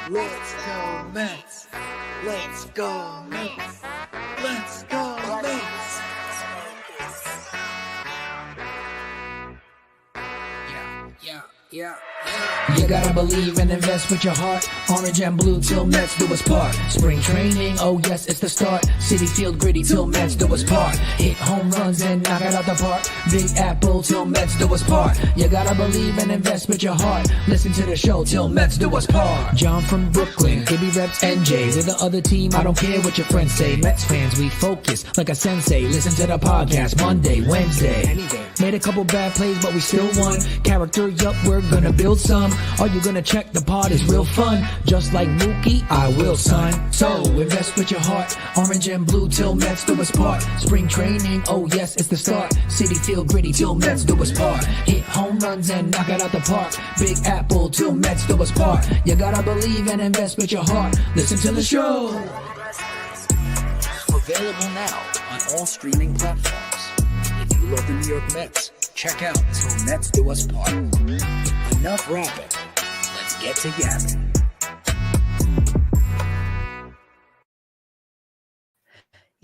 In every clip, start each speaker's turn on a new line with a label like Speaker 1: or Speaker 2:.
Speaker 1: Let's go Mets. Let's go Mets. Let's go Mets. Yeah.
Speaker 2: You gotta believe and invest with your heart. Orange and blue, Til Mets Do Us Part. Spring training, oh yes, it's the start. City Field gritty, Til Mets Do Us Part. Hit home runs and knock it out the park. Big Apple, Til Mets Do Us Part. You gotta believe and invest with your heart. Listen to the show, Til Mets Do Us Part. John from Brooklyn, KB reps NJ. With the other team, I don't care what your friends say. Mets fans, we focus like a sensei. Listen to the podcast Monday, Wednesday. Made a couple bad plays, but we still won. Character, yup, we're gonna build some. Are you gonna check the pod? Is real fun. Just like Mookie, I will, son. So invest with your heart. Orange and blue, Til Mets Do Us Part. Spring training, oh yes, it's the start. City Field gritty, Til Mets Do Us Part. Hit home runs and knock it out the park. Big Apple, Til Mets Do Us Part. You gotta believe and invest with your heart. Listen to the show.
Speaker 1: Available now on all streaming platforms. If you love the New York Mets, check out Til Mets Do Us Part. Enough rapping. Let's get to yapping.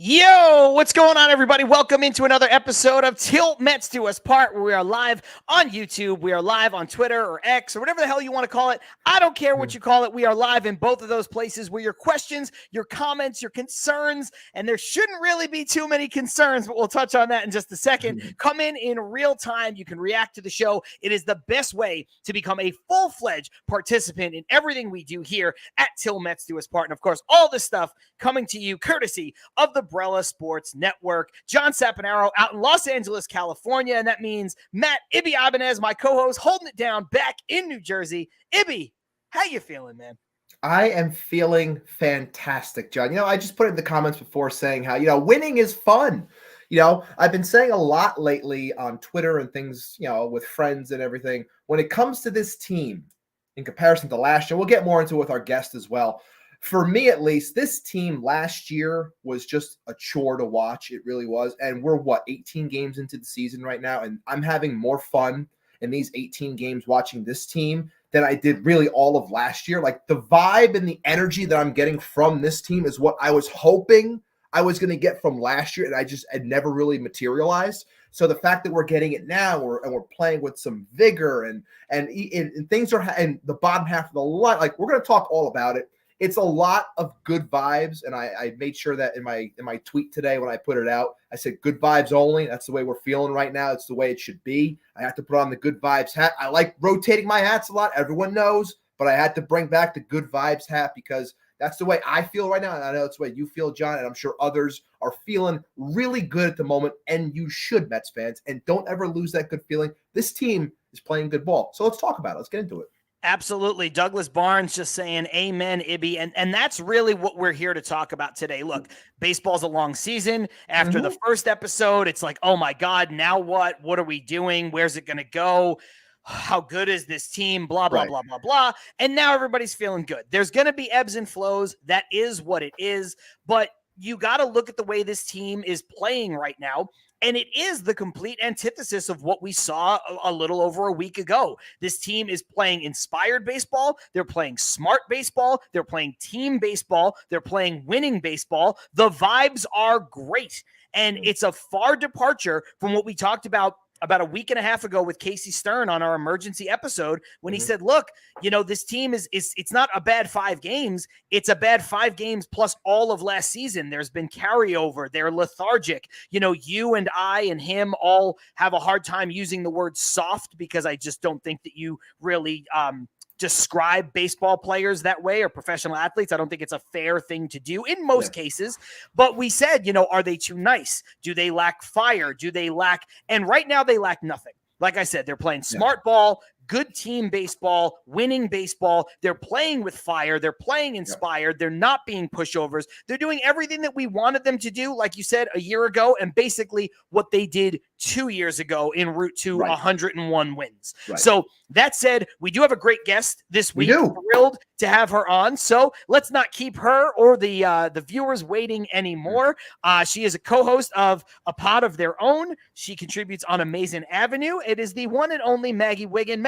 Speaker 3: Yo, what's going on, everybody? Welcome into another episode of Til Mets Do Us Part, where we are live on YouTube. We are live on Twitter or X or whatever the hell you want to call it. I don't care what you call it. We are live in both of those places where your questions, your comments, your concerns, and there shouldn't really be too many concerns, but we'll touch on that in just a second. Come in real time. You can react to the show. It is the best way to become a full-fledged participant in everything we do here at Til Mets Do Us Part. And, of course, all this stuff coming to you courtesy of the Umbrella Sports Network. John Saponaro out in Los Angeles, California, and that means Matt Ibanez, my co-host, holding it down back in New Jersey. Ibby, how you feeling, man?
Speaker 4: I am feeling fantastic, John. I just put it in the comments before saying how, winning is fun. I've been saying a lot lately on Twitter and things, with friends and everything. When it comes to this team, in comparison to last year, we'll get more into it with our guest as well. For me, at least, this team last year was just a chore to watch. It really was. And we're, 18 games into the season right now, and I'm having more fun in these 18 games watching this team than I did really all of last year. Like, the vibe and the energy that I'm getting from this team is what I was hoping I was going to get from last year, and I just had never really materialized. So the fact that we're getting it now, and we're playing with some vigor, and things are, and the bottom half of the line, like, we're going to talk all about it. It's a lot of good vibes, and I made sure that in my tweet today when I put it out, I said good vibes only. That's the way we're feeling right now. It's the way it should be. I have to put on the good vibes hat. I like rotating my hats a lot. Everyone knows, but I had to bring back the good vibes hat because that's the way I feel right now, and I know it's the way you feel, John, and I'm sure others are feeling really good at the moment, and you should, Mets fans, and don't ever lose that good feeling. This team is playing good ball, so let's talk about it. Let's get into it.
Speaker 3: Absolutely. Douglas Barnes just saying amen, Ibby. And that's really what we're here to talk about today. Look, baseball's a long season. After the first episode, it's like, oh my God, now what? What are we doing? Where's it going to go? How good is this team? Blah, blah, blah, blah, blah. And now everybody's feeling good. There's going to be ebbs and flows. That is what it is. But you got to look at the way this team is playing right now. And it is the complete antithesis of what we saw a little over a week ago. This team is playing inspired baseball. They're playing smart baseball. They're playing team baseball. They're playing winning baseball. The vibes are great. And it's a far departure from what we talked about a week and a half ago with Casey Stern on our emergency episode when he said, look, this team is it's not a bad 5 games. It's a bad 5 games plus all of last season. There's been carryover. They're lethargic. You and I and him all have a hard time using the word soft because I just don't think that you really describe baseball players that way or professional athletes. I don't think it's a fair thing to do in most cases, but we said, are they too nice? Do they lack fire? Do they lack, and right now they lack nothing. Like I said, they're playing smart ball, good team baseball, winning baseball. They're playing with fire. They're playing inspired. They're not being pushovers. They're doing everything that we wanted them to do, like you said, a year ago, and basically what they did 2 years ago en route to 101 wins. So that said, we do have a great guest this week. Thrilled to have her on. So let's not keep her or the viewers waiting anymore. She is a co-host of A Pod of Their Own. She contributes on Amazin Avenue. It is the one and only Maggie Wiggin.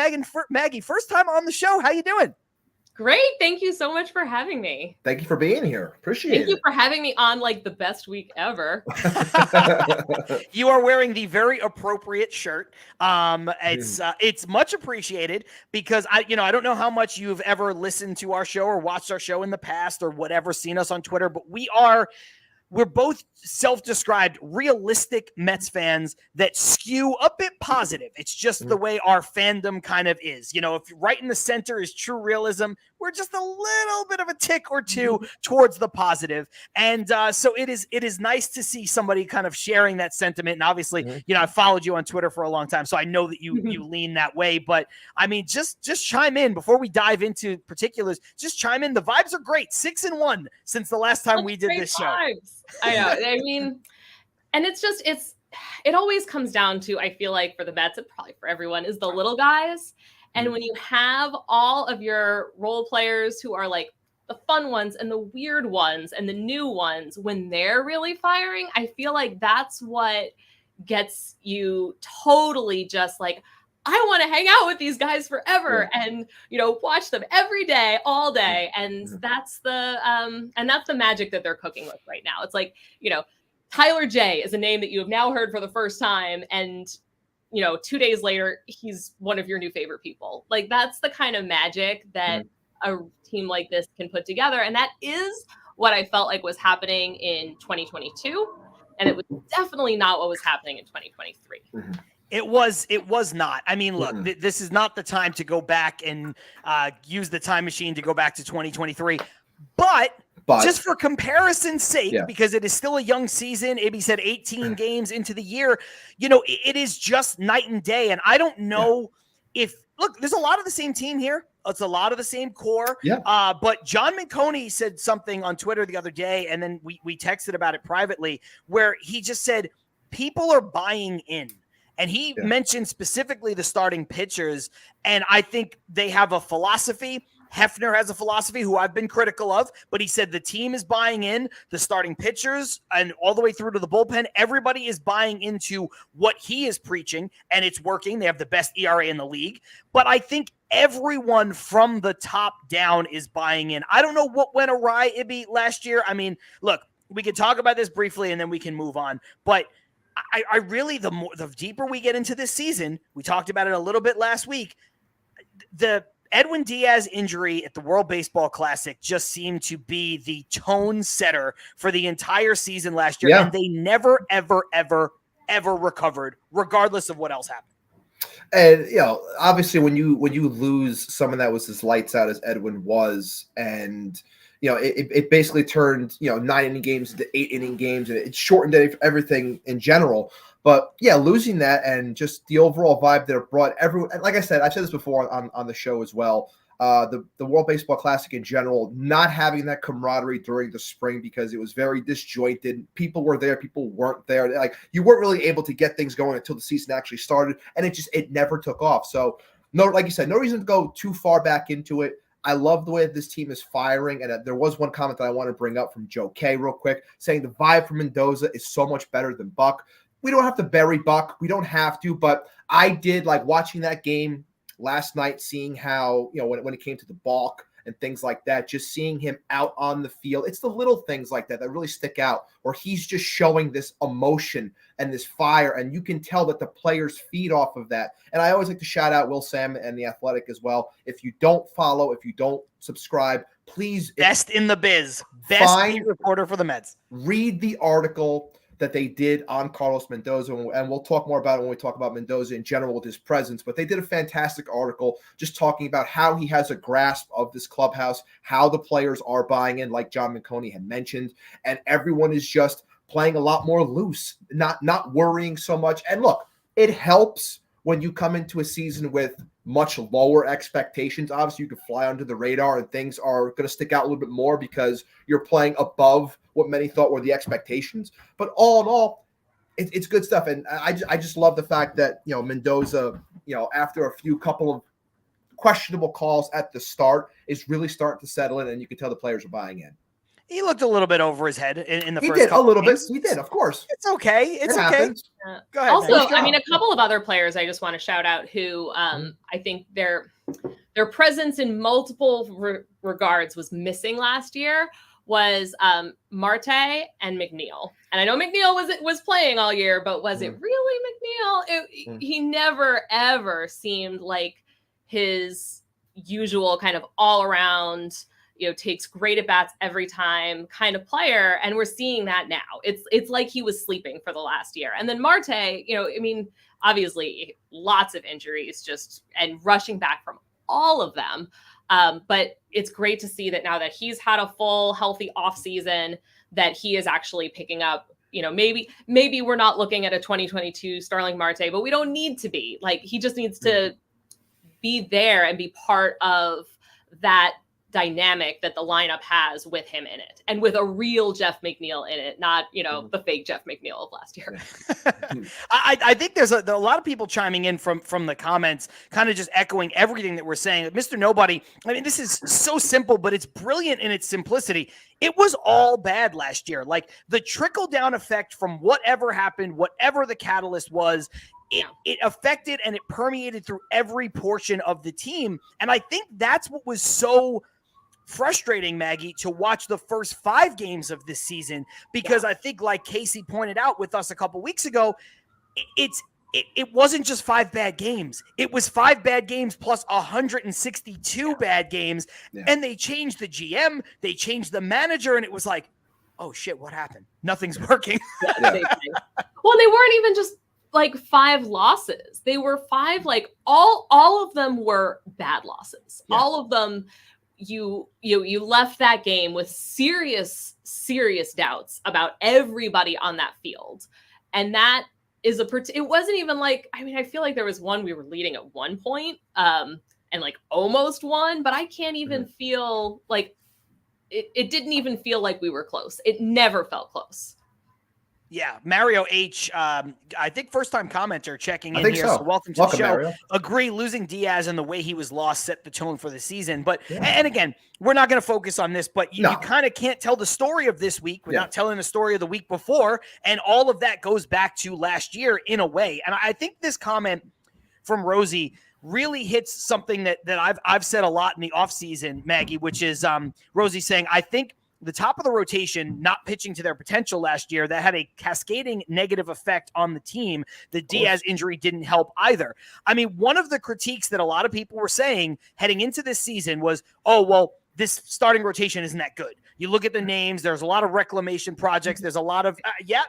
Speaker 3: Maggie, first time on the show. How you doing?
Speaker 5: Great. Thank you so much for having me.
Speaker 4: Thank you for being here. Appreciate it.
Speaker 5: Thank you for having me on like the best week ever.
Speaker 3: You are wearing the very appropriate shirt. It's much appreciated because I don't know how much you've ever listened to our show or watched our show in the past or whatever, seen us on Twitter, but we're both self-described realistic Mets fans that skew a bit positive. It's just the way our fandom kind of is. If right in the center is true realism, we're just a little bit of a tick or two towards the positive. And so it is nice to see somebody kind of sharing that sentiment. And obviously, I've followed you on Twitter for a long time, so I know that you lean that way. But I mean, just chime in before we dive into particulars. Just chime in. The vibes are great. 6-1 since the last time we did this show.
Speaker 5: I know. I mean, and it always comes down to, I feel like for the Mets and probably for everyone, is the little guys. And when you have all of your role players who are like the fun ones and the weird ones and the new ones, when they're really firing, I feel like that's what gets you totally just like, I want to hang out with these guys forever and, watch them every day, all day. And that's the magic that they're cooking with right now. It's like, Tyler J is a name that you have now heard for the first time. And, 2 days later, he's one of your new favorite people. Like, that's the kind of magic that a team like this can put together. And that is what I felt like was happening in 2022. And it was definitely not what was happening in 2023.
Speaker 3: It was not. I mean, look, this is not the time to go back and use the time machine to go back to 2023. But just for comparison's sake, because it is still a young season, Ibby said 18 games into the year, it is just night and day. And I don't know look, there's a lot of the same team here. It's a lot of the same core. But John McConey said something on Twitter the other day, and then we texted about it privately, where he just said, people are buying in. And he mentioned specifically the starting pitchers, and I think they have a philosophy. Hefner has a philosophy, who I've been critical of, but he said the team is buying in, the starting pitchers, and all the way through to the bullpen. Everybody is buying into what he is preaching, and it's working. They have the best ERA in the league. But I think everyone from the top down is buying in. I don't know what went awry, Ibby, last year. I mean, look, we can talk about this briefly, and then we can move on. But I really, the deeper we get into this season, we talked about it a little bit last week, the Edwin Diaz injury at the World Baseball Classic just seemed to be the tone setter for the entire season last year. And they never, ever, ever, ever recovered, regardless of what else happened.
Speaker 4: And, obviously when you lose someone that was as lights out as Edwin was, and, it basically turned, 9-inning games into 8-inning games, and it shortened everything in general. But losing that and just the overall vibe that it brought everyone. And like I said, I've said this before on the show as well. The World Baseball Classic in general, not having that camaraderie during the spring because it was very disjointed. People were there, people weren't there. Like, you weren't really able to get things going until the season actually started, and it never took off. So no, like you said, no reason to go too far back into it. I love the way that this team is firing. And there was one comment that I want to bring up from Joe K real quick, saying the vibe from Mendoza is so much better than Buck. We don't have to bury Buck. We don't have to, but I did like watching that game last night, seeing how, when it came to the balk and things like that, just seeing him out on the field. It's the little things like that really stick out, where he's just showing this emotion and this fire, and you can tell that the players feed off of that. And I always like to shout out Will Sam and The Athletic as well. If you don't follow, if you don't subscribe, please.
Speaker 3: Best in the biz. Best beat reporter for the Mets.
Speaker 4: Read the article that they did on Carlos Mendoza, and we'll talk more about it when we talk about Mendoza in general with his presence, but they did a fantastic article just talking about how he has a grasp of this clubhouse, how the players are buying in, like John McConey had mentioned, and everyone is just playing a lot more loose, not worrying so much. And look, it helps when you come into a season with much lower expectations. Obviously, you can fly under the radar and things are going to stick out a little bit more because you're playing above what many thought were the expectations. But all in all, it's good stuff. And I just love the fact that, Mendoza, after a couple of questionable calls at the start, is really starting to settle in, and you can tell the players are buying in.
Speaker 3: He looked a little bit over his head in the
Speaker 4: first
Speaker 3: couple
Speaker 4: a little
Speaker 3: games.
Speaker 4: bit. He did, of course.
Speaker 3: It's okay. It's okay.
Speaker 5: Go ahead. Also, I mean, a couple of other players I just want to shout out who I think they're their presence in multiple regards was missing last year was Marte and McNeil. And I know McNeil was playing all year, but was it really McNeil? He never, ever seemed like his usual kind of all around, takes great at bats every time kind of player. And we're seeing that now. It's like he was sleeping for the last year. And then Marte, obviously lots of injuries and rushing back from all of them. But it's great to see that now that he's had a full healthy off season, that he is actually picking up, maybe we're not looking at a 2022 Starling Marte, but we don't need to be. Like, he just needs to be there and be part of that dynamic that the lineup has with him in it, and with a real Jeff McNeil in it, not, the fake Jeff McNeil of last year.
Speaker 3: I think there's a lot of people chiming in from the comments, kind of just echoing everything that we're saying. Mr. Nobody, I mean, this is so simple, but it's brilliant in its simplicity. It was all bad last year. Like, the trickle down effect from whatever happened, whatever the catalyst was, it affected and it permeated through every portion of the team. And I think that's what was so frustrating, Maggie, to watch the first 5 games of this season, because I think, like Casey pointed out with us a couple weeks ago, it wasn't just 5 bad games. It was 5 bad games plus 162 bad games. And they changed the GM, they changed the manager, and it was like, oh shit, what happened? Nothing's working.
Speaker 5: Well, they weren't even just like 5 losses. They were 5, like all of them were bad losses. All of them, you left that game with serious doubts about everybody on that field. And that is it wasn't even like, I feel like there was one we were leading at one point, and like almost won, but I can't even feel like it didn't even feel like we were close. It never felt close.
Speaker 3: Yeah, Mario H, I think first-time commenter checking in here. So welcome to the show. Mario. Agree, losing Diaz and the way he was lost set the tone for the season. But and again, we're not going to focus on this, but you kind of can't tell the story of this week without telling the story of the week before. And all of that goes back to last year in a way. And I think this comment from Rosie really hits something that I've said a lot in the offseason, Maggie, which is Rosie saying, I think the top of the rotation not pitching to their potential last year, that had a cascading negative effect on the team. The Diaz injury didn't help either. I mean, one of the critiques that a lot of people were saying heading into this season was, oh, well, this starting rotation isn't that good. You look at the names, there's a lot of reclamation projects. There's a lot of,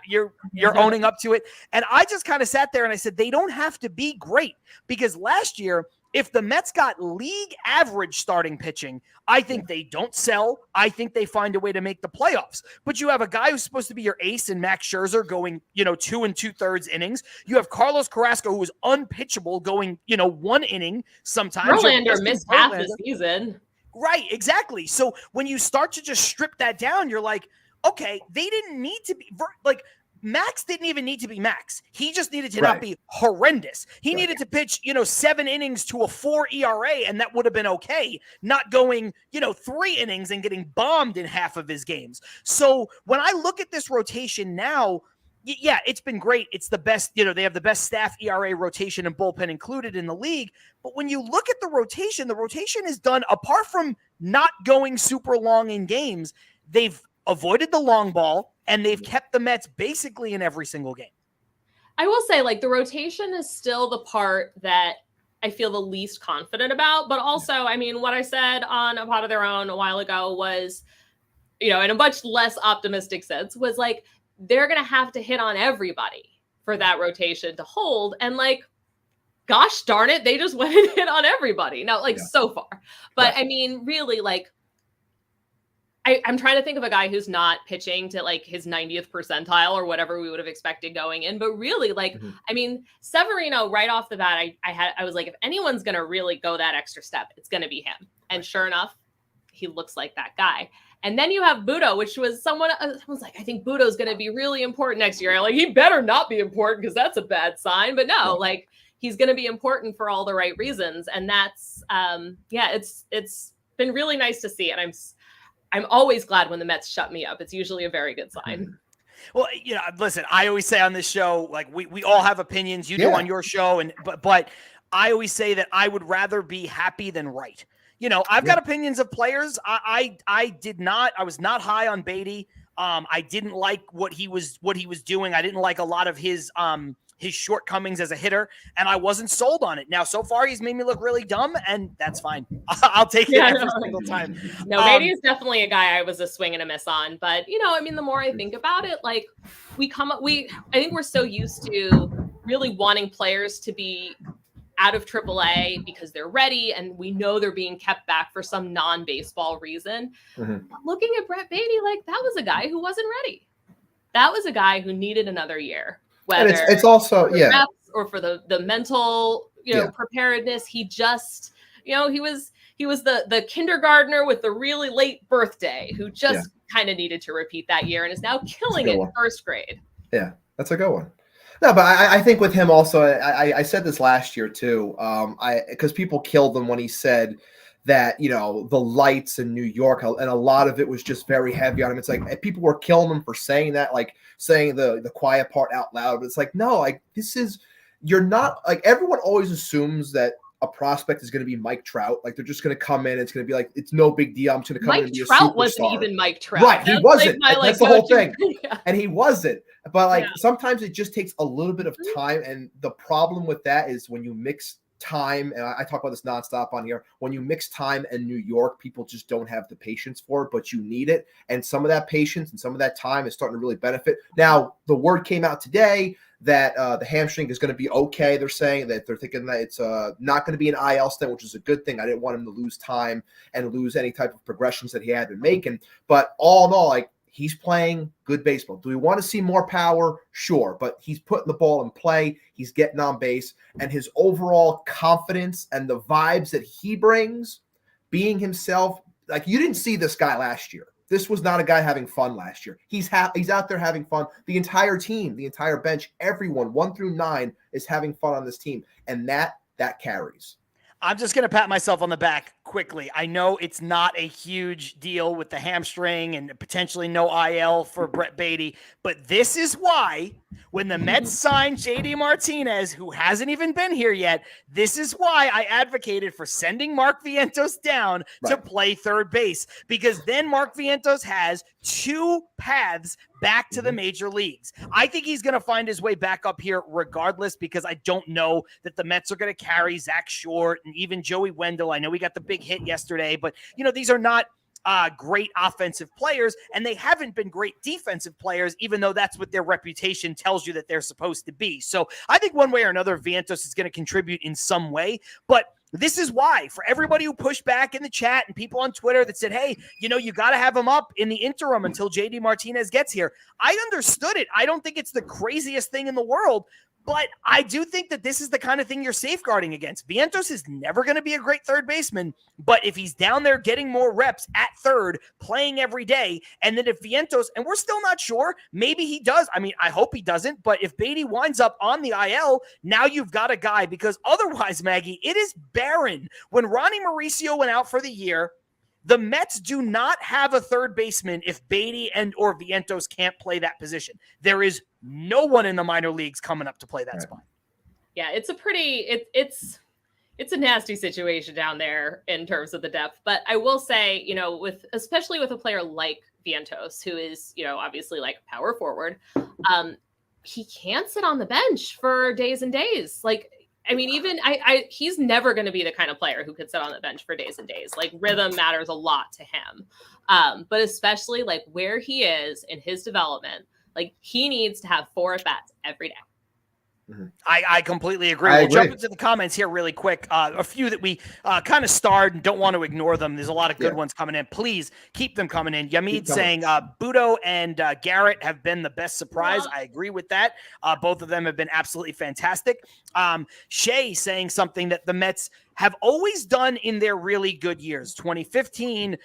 Speaker 3: you're owning up to it. And I just kind of sat there and I said, they don't have to be great, because last year, if the Mets got league average starting pitching, I think they don't sell. I think they find a way to make the playoffs. But you have a guy who's supposed to be your ace in Max Scherzer going, 2 2/3 innings. You have Carlos Carrasco, who is unpitchable, going, 1 inning sometimes.
Speaker 5: Verlander missed half the season.
Speaker 3: Right, exactly. So when you start to just strip that down, you're like, okay, they didn't need to be like, Max didn't even need to be Max. He just needed to not be horrendous. He needed to pitch, 7 innings to a 4 ERA, and that would have been okay. Not going, 3 innings and getting bombed in half of his games. So when I look at this rotation now, it's been great. It's the best, they have the best staff ERA rotation and bullpen included in the league. But when you look at the rotation is done, apart from not going super long in games, they've avoided the long ball, and they've kept the Mets basically in every single game.
Speaker 5: I will say, like, the rotation is still the part that I feel the least confident about. But also, what I said on A Pot of Their Own a while ago was, in a much less optimistic sense, was like, they're going to have to hit on everybody for that rotation to hold. And like, gosh darn it, they just went and hit on everybody. Now, so far. But really, like, I'm trying to think of a guy who's not pitching to like his 90th percentile or whatever we would have expected going in. But really, like, Severino right off the bat, I was like, if anyone's going to really go that extra step, it's going to be him. And sure enough, he looks like that guy. And then you have Butto, which was someone's like, I think Butto's going to be really important next year. Like, he better not be important because that's a bad sign. But no, like, he's going to be important for all the right reasons. And that's, it's been really nice to see. And I'm always glad when the Mets shut me up. It's usually a very good sign.
Speaker 3: Well, listen, I always say on this show, like, we all have opinions. You do on your show, but I always say that I would rather be happy than right. You know, I've got opinions of players. I was not high on Batty. I didn't like what he was doing. I didn't like a lot of his shortcomings as a hitter, and I wasn't sold on it. Now, so far, he's made me look really dumb, and that's fine. I'll take it every single time.
Speaker 5: No, Batty is definitely a guy I was a swing and a miss on. But, you know, I mean, the more I think about it, like I think we're so used to really wanting players to be out of AAA because they're ready and we know they're being kept back for some non-baseball reason. Mm-hmm. Looking at Brett Batty, like that was a guy who wasn't ready. That was a guy who needed another year. Whether
Speaker 4: it's also
Speaker 5: reps or for the mental, preparedness. He just, he was the kindergartner with the really late birthday who just kind of needed to repeat that year and is now killing it in first grade.
Speaker 4: Yeah, that's a good one. No, but I think with him also, I said this last year too, because people killed him when he said that, the lights in New York, and a lot of it was just very heavy on him. It's like people were killing him for saying that, like saying the quiet part out loud. But it's like, no, like you're not, like everyone always assumes that a prospect is going to be Mike Trout. Like they're just going to come in. It's going to be like, it's no big deal. I'm just going to come in and be a superstar. Mike Trout wasn't
Speaker 5: even Mike Trout.
Speaker 4: Right. He wasn't. That's the whole thing. And he wasn't. But sometimes it just takes a little bit of time. And the problem with that is when you mix time, and I talk about this nonstop on here, when you mix time and New York, people just don't have the patience for it, but you need it. And some of that patience and some of that time is starting to really benefit. Now, the word came out today that the hamstring is going to be okay. They're saying that they're thinking that it's not going to be an IL stent, which is a good thing. I didn't want him to lose time and lose any type of progressions that he had been making. But all in all, like, he's playing good baseball. Do we want to see more power? Sure. But he's putting the ball in play. He's getting on base. And his overall confidence and the vibes that he brings, being himself, like you didn't see this guy last year. This was not a guy having fun last year. He's out there having fun. The entire team, the entire bench, everyone, 1 through 9, is having fun on this team. And that carries.
Speaker 3: I'm just going to pat myself on the back quickly. I know it's not a huge deal with the hamstring and potentially no IL for Brett Batty, but this is why when the Mets signed JD Martinez, who hasn't even been here yet, this is why I advocated for sending Mark Vientos down to play third base, because then Mark Vientos has 2 paths back to the major leagues. I think he's going to find his way back up here regardless, because I don't know that the Mets are going to carry Zach Short and even Joey Wendell. I know we got the big hit yesterday, but these are not great offensive players, and they haven't been great defensive players, even though that's what their reputation tells you that they're supposed to be. So I think one way or another, Vientos is going to contribute in some way, but this is why, for everybody who pushed back in the chat and people on Twitter that said, hey, you got to have him up in the interim until JD Martinez gets here. I understood it. I don't think it's the craziest thing in the world, but I do think that this is the kind of thing you're safeguarding against. Vientos is never going to be a great third baseman, but if he's down there getting more reps at third, playing every day, and then if Vientos, and we're still not sure, maybe he does. I mean, I hope he doesn't, but if Batty winds up on the IL, now you've got a guy, because otherwise, Maggie, it is barren. When Ronnie Mauricio went out for the year, the Mets do not have a third baseman if Batty and or Vientos can't play that position. There is no one in the minor leagues coming up to play that spot.
Speaker 5: Yeah, it's a nasty situation down there in terms of the depth. But I will say, especially with a player like Vientos, who is, obviously like power forward, he can't sit on the bench for days and days. Like, I mean, even he's never going to be the kind of player who could sit on the bench for days and days. Like, rhythm matters a lot to him. But especially like where he is in his development, like he needs to have 4 at-bats every day.
Speaker 3: Mm-hmm. I completely agree. We'll jump into the comments here really quick. A few that we kind of starred and don't want to ignore them. There's a lot of good ones coming in. Please keep them coming in. Yamid saying Butto and Garrett have been the best surprise. I agree with that. Both of them have been absolutely fantastic. Shay saying something that the Mets have always done in their really good years. 2015,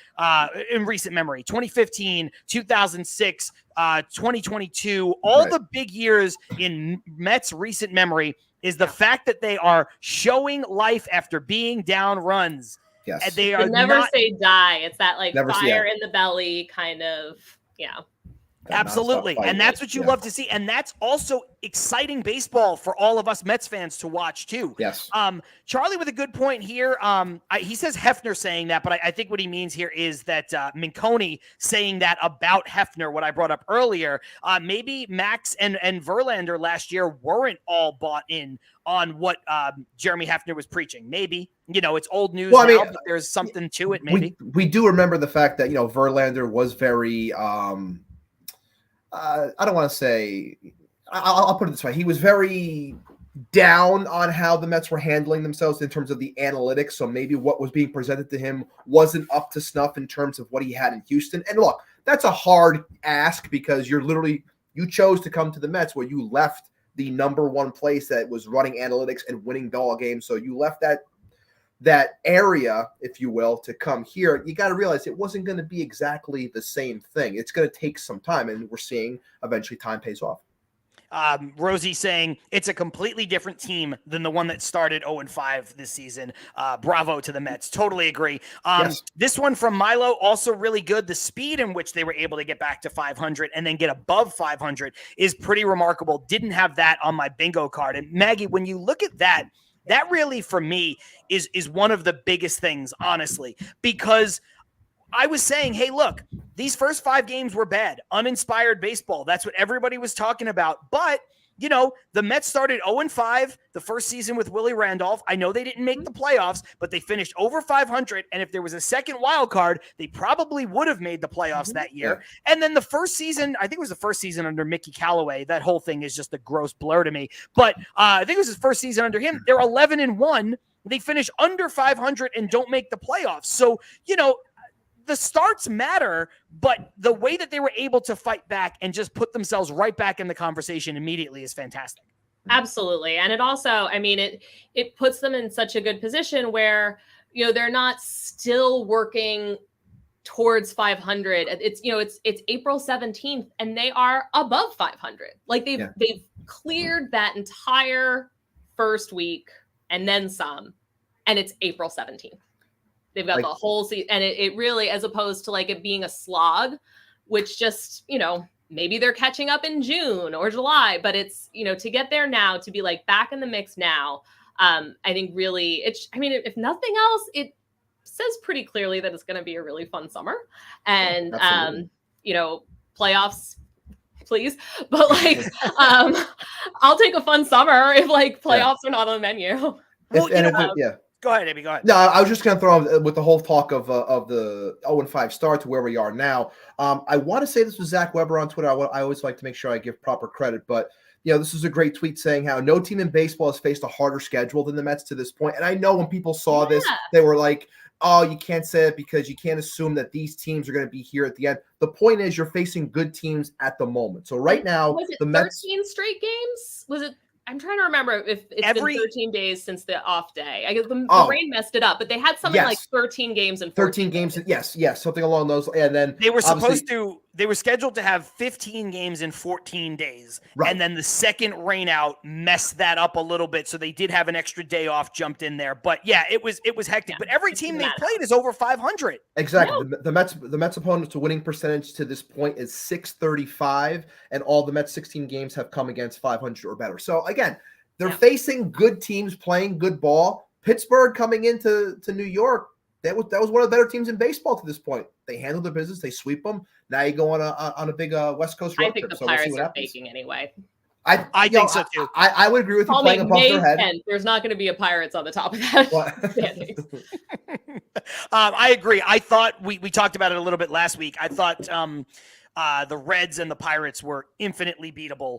Speaker 3: in recent memory, 2015, 2006, 2022, all the big years in Mets recent memory is the fact that they are showing life after being down runs.
Speaker 4: Yes.
Speaker 5: And they are never say die. It's that like fire in the belly kind of,
Speaker 3: Absolutely.
Speaker 4: Fight,
Speaker 3: And that's what you love to see. And that's also exciting baseball for all of us Mets fans to watch too.
Speaker 4: Yes.
Speaker 3: Charlie with a good point here. He says Hefner saying that, but I think what he means here is that Minconi saying that about Hefner, what I brought up earlier. Maybe Max and Verlander last year weren't all bought in on what Jeremy Hefner was preaching. Maybe, it's old news now, but there's something to it. Maybe.
Speaker 4: We do remember the fact that, Verlander was very, I don't want to say, I'll put it this way. He was very down on how the Mets were handling themselves in terms of the analytics. So maybe what was being presented to him wasn't up to snuff in terms of what he had in Houston. And look, that's a hard ask because you chose to come to the Mets where you left the number one place that was running analytics and winning ball games. So you left that area, if you will, to come here. You got to realize it wasn't going to be exactly the same thing. It's going to take some time, and we're seeing eventually time pays off.
Speaker 3: Rosie saying it's a completely different team than the one that started 0-5 this season. Bravo to the Mets. Totally agree.
Speaker 4: Yes.
Speaker 3: This one from Milo, also really good. The speed in which they were able to get back to 500 and then get above 500 is pretty remarkable. Didn't have that on my bingo card. And Maggie, when you look at that really, for me, is one of the biggest things, honestly, because I was saying, hey, look, these first 5 games were bad, uninspired baseball. That's what everybody was talking about. But, the Mets started 0-5 the first season with Willie Randolph. I know they didn't make the playoffs, but they finished over 500. And if there was a second wild card, they probably would have made the playoffs that year. Yeah. And then the first season, I think it was the first season under Mickey Callaway. That whole thing is just a gross blur to me. But I think it was his first season under him. They're 11-1. They finish under 500 and don't make the playoffs. So, the starts matter, but the way that they were able to fight back and just put themselves right back in the conversation immediately is fantastic.
Speaker 5: Absolutely. And it also, it puts them in such a good position where, they're not still working towards 500. It's April 17th and they are above 500. Like they've cleared that entire first week and then some, and it's April 17th. They've got the whole season, and it really, as opposed to it being a slog, which just, maybe they're catching up in June or July, but it's, to get there now, to be back in the mix now, I think really, if nothing else, it says pretty clearly that it's going to be a really fun summer, and, playoffs, please. But I'll take a fun summer if playoffs are not on the menu.
Speaker 4: Well,
Speaker 3: Go ahead, Amy. Go ahead.
Speaker 4: No, I was just going to throw with the whole talk of the 0-5 start to where we are now. I want to say this was Zach Weber on Twitter. I always like to make sure I give proper credit, but this is a great tweet saying how no team in baseball has faced a harder schedule than the Mets to this point. And I know when people saw this, they were like, "Oh, you can't say it because you can't assume that these teams are going to be here at the end." The point is, you're facing good teams at the moment. So right now,
Speaker 5: was it
Speaker 4: the
Speaker 5: 13
Speaker 4: Mets
Speaker 5: straight games? Was it? I'm trying to remember if it's been 13 days since the off day. I guess the rain messed it up, but they had something like 13 games and
Speaker 4: 13 games. Yes, something along those. And then
Speaker 3: they were scheduled to have 15 games in 14 days. Right. And then the second rain out messed that up a little bit. So they did have an extra day off jumped in there. But yeah, it was hectic. But every team they played is over 500.
Speaker 4: Exactly. No. The Mets opponents to winning percentage to this point is .635, and all the Mets 16 games have come against 500 or better. So again, they're facing good teams playing good ball. Pittsburgh coming into New York, that was one of the better teams in baseball to this point. They handled their business. They sweep them. Now you go on a big West Coast road trip.
Speaker 5: I think the Pirates are faking anyway.
Speaker 3: I think so too.
Speaker 4: I would agree with you playing above their head.
Speaker 5: 10th. There's not going to be a Pirates on the top of that.
Speaker 3: I agree. I thought we talked about it a little bit last week. I thought the Reds and the Pirates were infinitely beatable,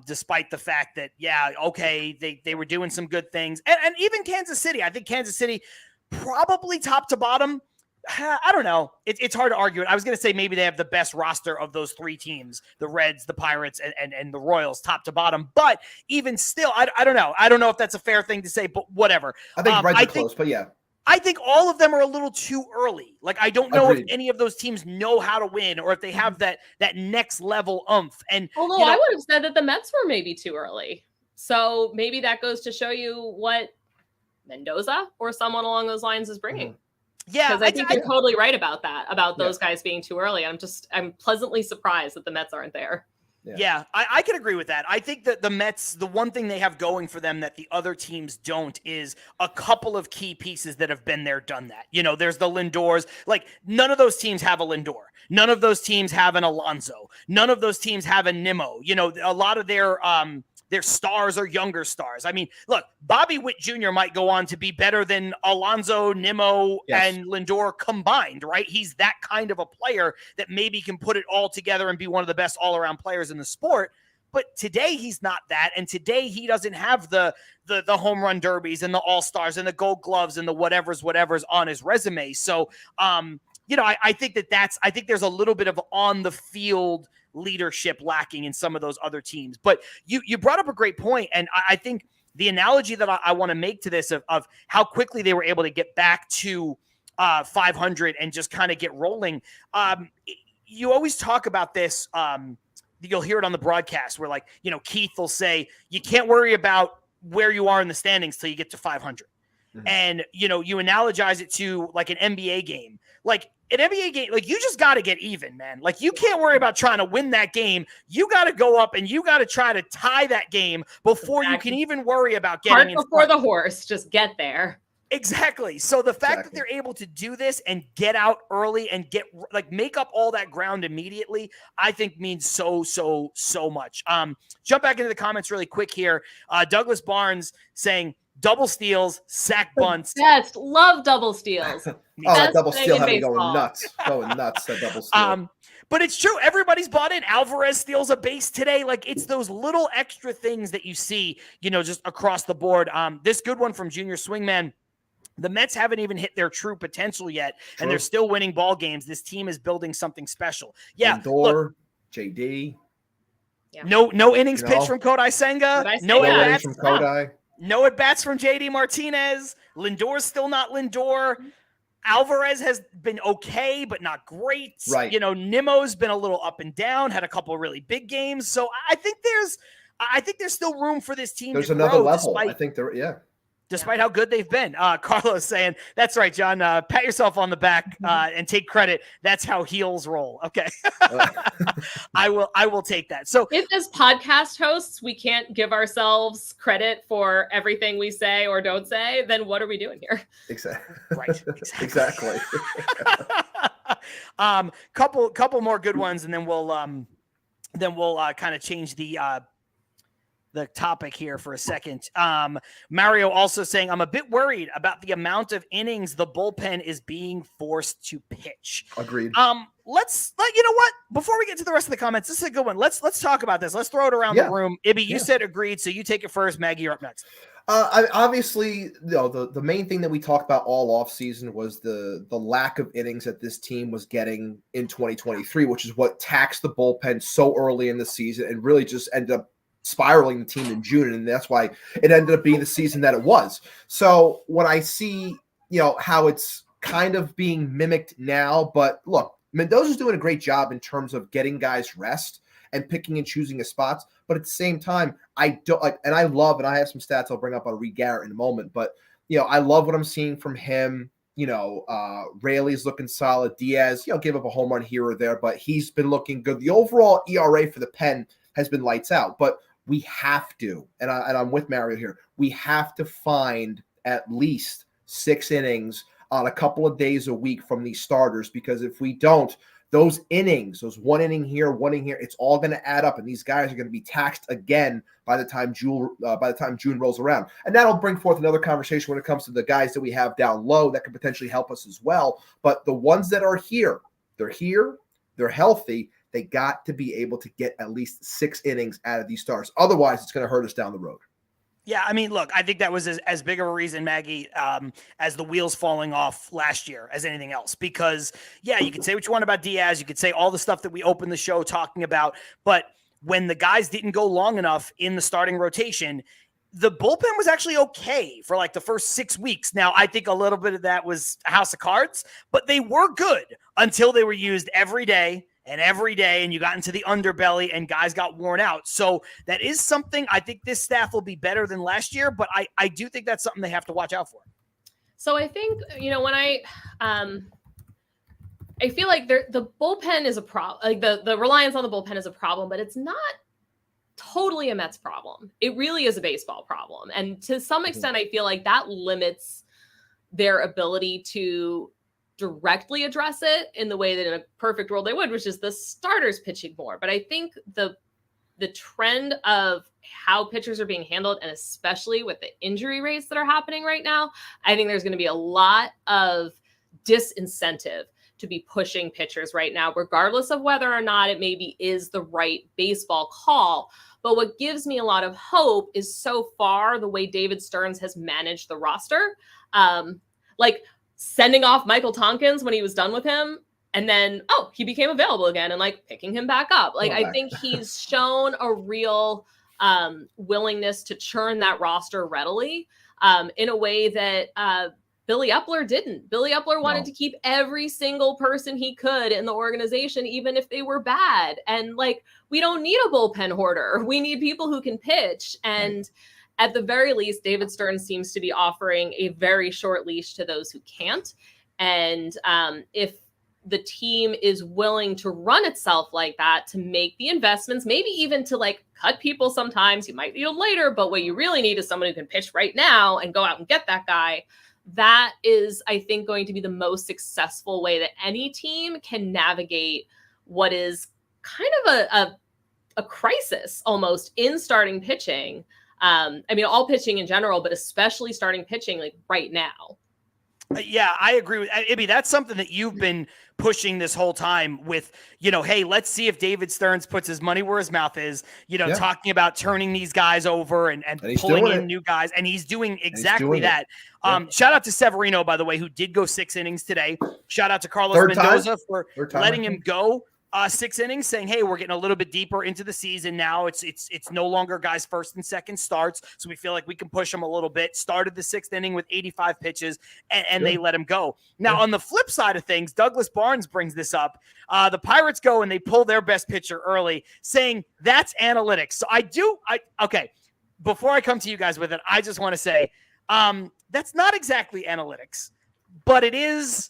Speaker 3: despite the fact that, they were doing some good things. And even Kansas City. I think Kansas City probably top to bottom. I don't know. It's hard to argue it. I was going to say maybe they have the best roster of those 3 teams, the Reds, the Pirates, and the Royals, top to bottom. But even still, I don't know. I don't know if that's a fair thing to say, but whatever.
Speaker 4: I think Reds are close, but yeah.
Speaker 3: I think all of them are a little too early. I don't know if any of those teams know how to win or if they have that next level oomph. And
Speaker 5: although I would have said that the Mets were maybe too early. So maybe that goes to show you what Mendoza or someone along those lines is bringing.
Speaker 3: Yeah,
Speaker 5: because I think you're totally right about that, about those guys being too early. I'm pleasantly surprised that the Mets aren't there.
Speaker 3: Yeah, I can agree with that. I think that the Mets, the one thing they have going for them that the other teams don't is a couple of key pieces that have been there, done that. You know, there's the Lindors. Like, none of those teams have a Lindor. None of those teams have an Alonso. None of those teams have a Nimmo. You know, a lot of their stars are younger stars. I mean, look, Bobby Witt Jr. might go on to be better than Alonso, Nimmo, and Lindor combined, right? He's that kind of a player that maybe can put it all together and be one of the best all-around players in the sport. But today he's not that, and today he doesn't have the home run derbies and the all-stars and the gold gloves and the whatever's on his resume. So, you know, I think I think there's a little bit of on the field leadership lacking in some of those other teams. But you brought up a great point, and I think the analogy that I want to make to this of how quickly they were able to get back to 500 and just kind of get rolling. You always talk about this. You'll hear it on the broadcast where, like, you know, Keith will say, you can't worry about where you are in the standings till you get to 500. Mm-hmm. And, you know, you analogize it to like an NBA game. Like, an NBA game, like, you just got to get even, man. Like, you can't worry about trying to win that game. You got to go up and you got to try to tie that game before you can even worry about getting
Speaker 5: Cart before the horse. Just get there.
Speaker 3: Exactly. So the fact that they're able to do this and get out early and make up all that ground immediately, I think means so much. Jump back into the comments really quick here. Douglas Barnes saying, double steals, sack bunts.
Speaker 5: Yes, love double steals.
Speaker 4: That double steal had me going nuts. That double steal.
Speaker 3: But it's true. Everybody's bought in. Alvarez steals a base today. Like, it's those little extra things that you see, you know, just across the board. This good one from Junior Swingman. The Mets haven't even hit their true potential yet, and they're still winning ball games. This team is building something special. Yeah.
Speaker 4: Lindor, JD.
Speaker 3: Yeah. No innings pitched from Kodai Senga. No at-bats
Speaker 4: from Kodai.
Speaker 3: No at-bats from JD Martinez. Lindor's still not Lindor. Alvarez has been okay, but not great.
Speaker 4: Right.
Speaker 3: You know, Nimmo's been a little up and down, had a couple of really big games. So I think there's still room for this team.
Speaker 4: There's another level. I think
Speaker 3: despite how good they've been. Carlos saying, that's right, John. Pat yourself on the back and take credit. That's how heels roll. Okay. I will take that. So
Speaker 5: if as podcast hosts, we can't give ourselves credit for everything we say or don't say, then what are we doing here?
Speaker 4: Exactly.
Speaker 3: Right.
Speaker 4: Exactly.
Speaker 3: Couple more good ones, and then we'll kind of change the topic here for a second. Mario also saying, I'm a bit worried about the amount of innings the bullpen is being forced to pitch.
Speaker 4: Agreed.
Speaker 3: You know what? Before we get to the rest of the comments, this is a good one. Let's talk about this. Let's throw it around the room. Ibby, you said agreed, so you take it first. Maggie, you're up next.
Speaker 4: Obviously, you know, the main thing that we talked about all offseason was the lack of innings that this team was getting in 2023, which is what taxed the bullpen so early in the season and really just ended up spiraling the team in June, and that's why it ended up being the season that it was. So when I see, you know, how it's kind of being mimicked now, but look, Mendoza's doing a great job in terms of getting guys rest and picking and choosing his spots. But at the same time, I don't like, and I love, and I have some stats I'll bring up on Reed Garrett in a moment, but you know, I love what I'm seeing from him. You know, Raley's looking solid. Diaz, you know, gave up a home run here or there, but he's been looking good. The overall ERA for the pen has been lights out, but we have to, and I'm with Mario here, we have to find at least 6 innings on a couple of days a week from these starters, because if we don't, those innings, those 1 inning here, 1 inning here, it's all going to add up, and these guys are going to be taxed again by the time June rolls around. And that'll bring forth another conversation when it comes to the guys that we have down low that could potentially help us as well. But the ones that are here, they're healthy. They got to be able to get at least 6 innings out of these stars. Otherwise, it's going to hurt us down the road.
Speaker 3: Yeah, I mean, look, I think that was as big of a reason, Maggie, as the wheels falling off last year as anything else. Because, yeah, you could say what you want about Diaz. You could say all the stuff that we opened the show talking about. But when the guys didn't go long enough in the starting rotation, the bullpen was actually okay for like the first 6 weeks. Now, I think a little bit of that was a house of cards, but they were good until they were used every day. And you got into the underbelly and guys got worn out. So that is something I think this staff will be better than last year, but I do think that's something they have to watch out for.
Speaker 5: So I think, when I feel like the bullpen is a problem. Like the reliance on the bullpen is a problem, but it's not totally a Mets problem. It really is a baseball problem. And to some extent, I feel like that limits their ability to directly address it in the way that in a perfect world they would, which is the starters pitching more. But I think the trend of how pitchers are being handled, and especially with the injury rates that are happening right now, I think there's going to be a lot of disincentive to be pushing pitchers right now, regardless of whether or not it maybe is the right baseball call. But what gives me a lot of hope is so far the way David Stearns has managed the roster, like sending off Michael Tompkins when he was done with him, and then, he became available again, and like picking him back up. Like, I think he's shown a real willingness to churn that roster readily in a way that Billy Epler didn't. Billy Epler wanted to keep every single person he could in the organization, even if they were bad. And like, we don't need a bullpen hoarder. We need people who can pitch. And at the very least, David Stearns seems to be offering a very short leash to those who can't. And if the team is willing to run itself like that, to make the investments, maybe even to like cut people sometimes, you might need them later, but what you really need is someone who can pitch right now and go out and get that guy. That is, I think, going to be the most successful way that any team can navigate what is kind of a crisis almost in starting pitching. I mean, all pitching in general, but especially starting pitching like right now.
Speaker 3: Yeah, I agree with Ibby. That's something that you've been pushing this whole time with, hey, let's see if David Stearns puts his money where his mouth is, talking about turning these guys over and pulling in new guys. And he's doing exactly that. Shout out to Severino, by the way, who did go 6 innings today. Shout out to Carlos Mendoza for letting him go 6 innings, saying, hey, we're getting a little bit deeper into the season now. It's no longer guys' first and second starts, so we feel like we can push them a little bit. Started the 6th inning with 85 pitches, and they let him go. Now, on the flip side of things, Douglas Barnes brings this up. The Pirates go and they pull their best pitcher early, saying that's analytics. So okay, before I come to you guys with it, I just want to say that's not exactly analytics, but it is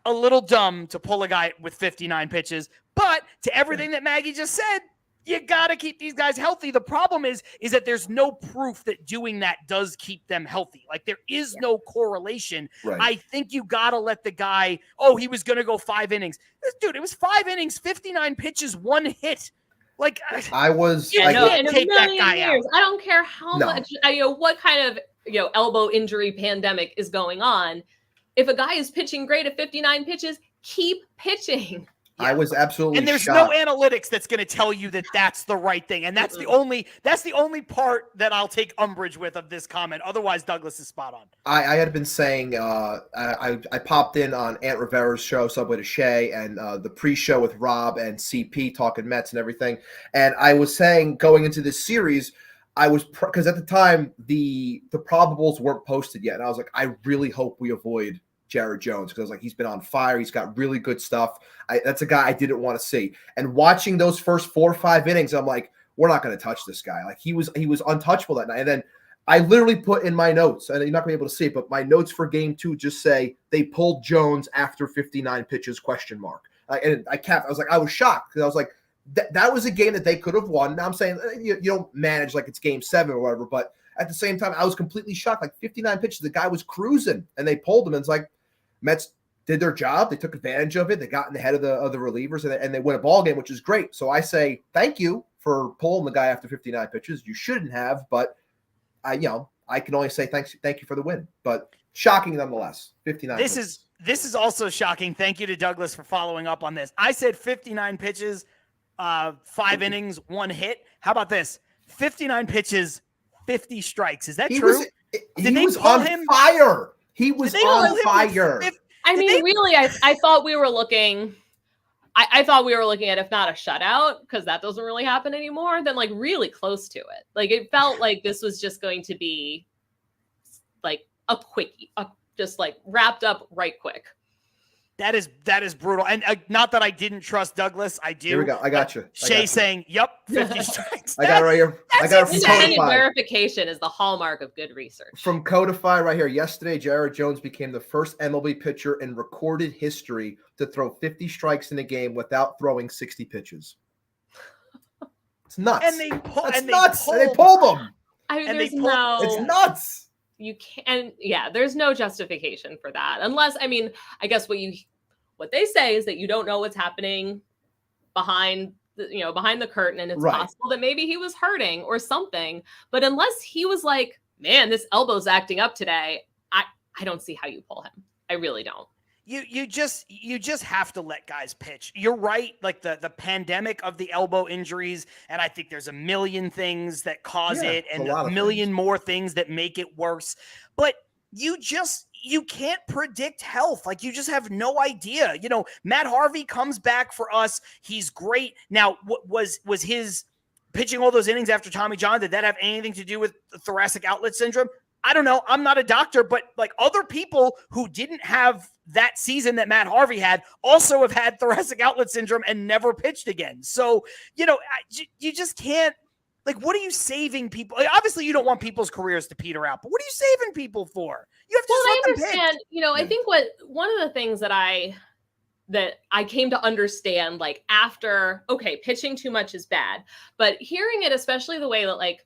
Speaker 3: a little dumb to pull a guy with 59 pitches, but to everything that Maggie just said, you got to keep these guys healthy. The problem is that there's no proof that doing that does keep them healthy. Like, there is no correlation. Right. I think you got to let the guy, he was going to go 5 innings. Dude, it was 5 innings, 59 pitches, 1 hit. Like,
Speaker 4: I was
Speaker 3: take that guy out.
Speaker 5: I don't care how much, what kind of, elbow injury pandemic is going on. If a guy is pitching great at 59 pitches, keep pitching.
Speaker 4: Yeah. I was absolutely
Speaker 3: and there's
Speaker 4: shocked.
Speaker 3: No analytics that's going to tell you that that's the right thing. And that's the only part that I'll take umbrage with of this comment. Otherwise, Douglas is spot on.
Speaker 4: I had been saying I popped in on Aunt Rivera's show, Subway to Shea, and the pre-show with Rob and CP talking Mets and everything. And I was saying going into this series, because at the time the probables weren't posted yet, and I was like, I really hope we avoid Jared Jones, because I was like, he's been on fire, he's got really good stuff. That's a guy I didn't want to see. And watching those first 4 or 5 innings, I'm like, we're not going to touch this guy. Like, he was untouchable that night. And then I literally put in my notes, and you're not going to be able to see it, but my notes for game 2 just say they pulled Jones after 59 pitches ? And I was like, I was shocked, because I was like, that was a game that they could have won. Now I'm saying you don't manage like it's game 7 or whatever, but at the same time, I was completely shocked. Like 59 pitches, the guy was cruising, and they pulled him. And it's like, Mets did their job. They took advantage of it. They got in the head of the relievers, and they win a ball game, which is great. So I say thank you for pulling the guy after 59 pitches. You shouldn't have, but I can only say thank you for the win. But shocking nonetheless. 59.
Speaker 3: This is also shocking. Thank you to Douglas for following up on this. I said 59 pitches. 5 innings, 1 hit. How about this? 59 pitches, 50 strikes. Is that true?
Speaker 4: Did they pull him? Fire. He was on fire.
Speaker 5: Really, I thought we were looking. I thought we were looking at, if not a shutout, because that doesn't really happen anymore, then like really close to it. Like, it felt like this was just going to be like a quickie, just like wrapped up right quick.
Speaker 3: That is brutal. And not that I didn't trust Douglas. I do.
Speaker 4: Here we go. I got you.
Speaker 3: Shay saying, yep, 50 strikes.
Speaker 4: I got it right here. I got it from
Speaker 5: Independent
Speaker 4: Codify.
Speaker 5: verification is the hallmark of good research.
Speaker 4: From Codify right here. Yesterday, Jared Jones became the first MLB pitcher in recorded history to throw 50 strikes in a game without throwing 60 pitches. It's nuts.
Speaker 3: And they
Speaker 4: pulled him.
Speaker 5: I mean,
Speaker 3: and
Speaker 5: there's
Speaker 3: they pulled-
Speaker 5: no.
Speaker 4: It's nuts.
Speaker 5: You can't. Yeah, there's no justification for that, unless I mean, I guess what they say is that you don't know what's happening behind the curtain, and it's possible that maybe he was hurting or something. But unless he was like, man, this elbow's acting up today, I don't see how you pull him. I really don't.
Speaker 3: You just have to let guys pitch. You're right, like the pandemic of the elbow injuries, and I think there's a million things that cause it, and a million more things that make it worse. But you can't predict health. Like, you just have no idea. You know, Matt Harvey comes back for us. He's great. Now, was his pitching all those innings after Tommy John, did that have anything to do with thoracic outlet syndrome? I don't know. I'm not a doctor, but like other people who didn't have that season that Matt Harvey had also have had thoracic outlet syndrome and never pitched again. So, you know, you just can't, like, what are you saving people? Like, obviously, you don't want people's careers to peter out, but what are you saving people for? You have to
Speaker 5: I understand. You know, I think one of the things that I came to understand, like, after, okay, pitching too much is bad, but hearing it, especially the way that like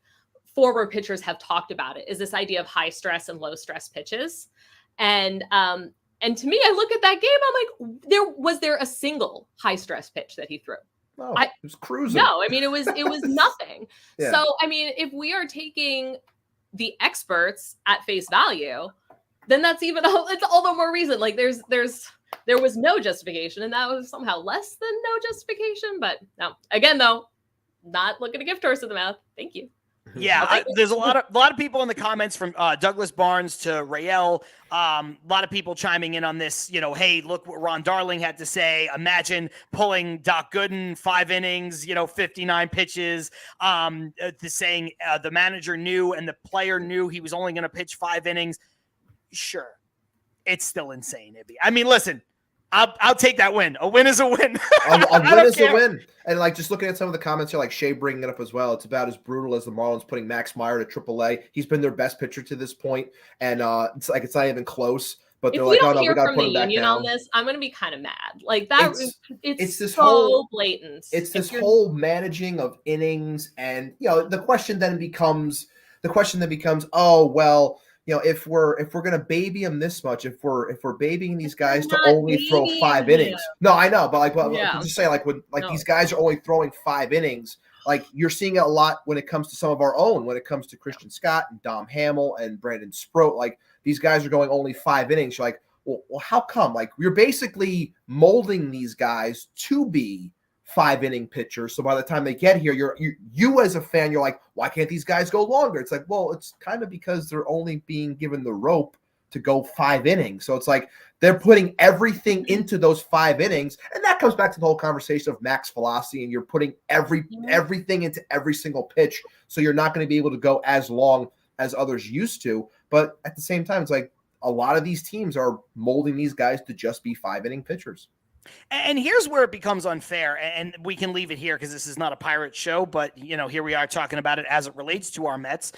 Speaker 5: forward pitchers have talked about it, is this idea of high stress and low stress pitches. And to me, I look at that game, I'm like, was there a single high stress pitch that he threw?
Speaker 4: No, it was cruising.
Speaker 5: No, I mean, it was nothing.
Speaker 4: Yeah.
Speaker 5: So, I mean, if we are taking the experts at face value, then that's it's all the more reason. Like, there was no justification, and that was somehow less than no justification. But no, again, though, not looking a gift horse in the mouth. Thank you.
Speaker 3: Yeah, there's a lot of people in the comments, from Douglas Barnes to Rael. A lot of people chiming in on this. You know, hey, look what Ron Darling had to say. Imagine pulling Doc Gooden 5 innings, 59 pitches. Saying the manager knew and the player knew he was only going to pitch 5 innings. Sure, it's still insane, Ibby. I mean, listen. I'll take that win. A win is a win.
Speaker 4: A win is a win. And like, just looking at some of the comments here, like Shay bringing it up as well, it's about as brutal as the Marlins putting Max Meyer to AAA. He's been their best pitcher to this point, and it's not even close. But they're like, oh no, we got to put him back down. On this,
Speaker 5: I'm going to be kind of mad. Like that, it's this so
Speaker 4: whole
Speaker 5: blatant.
Speaker 4: It's this whole managing of innings, and the question then becomes, oh well. If we're gonna baby him this much, if we're babying these guys to only throw 5 innings, no, I know, but just say these guys are only throwing 5 innings. Like, you're seeing it a lot when it comes to some of our own, when it comes to Christian Scott and Dom Hamill and Brandon Sproat. Like, these guys are going only 5 innings. You're like, well, how come? Like, you're basically molding these guys to be 5-inning pitcher. So by the time they get here, you as a fan, you're like, why can't these guys go longer? It's like, well, it's kind of because they're only being given the rope to go 5 innings. So it's like they're putting everything into those 5 innings. And that comes back to the whole conversation of max velocity, and you're putting everything into every single pitch. So you're not going to be able to go as long as others used to. But at the same time, it's like a lot of these teams are molding these guys to just be 5-inning pitchers.
Speaker 3: And here's where it becomes unfair, and we can leave it here because this is not a pirate show, but, here we are talking about it as it relates to our Mets.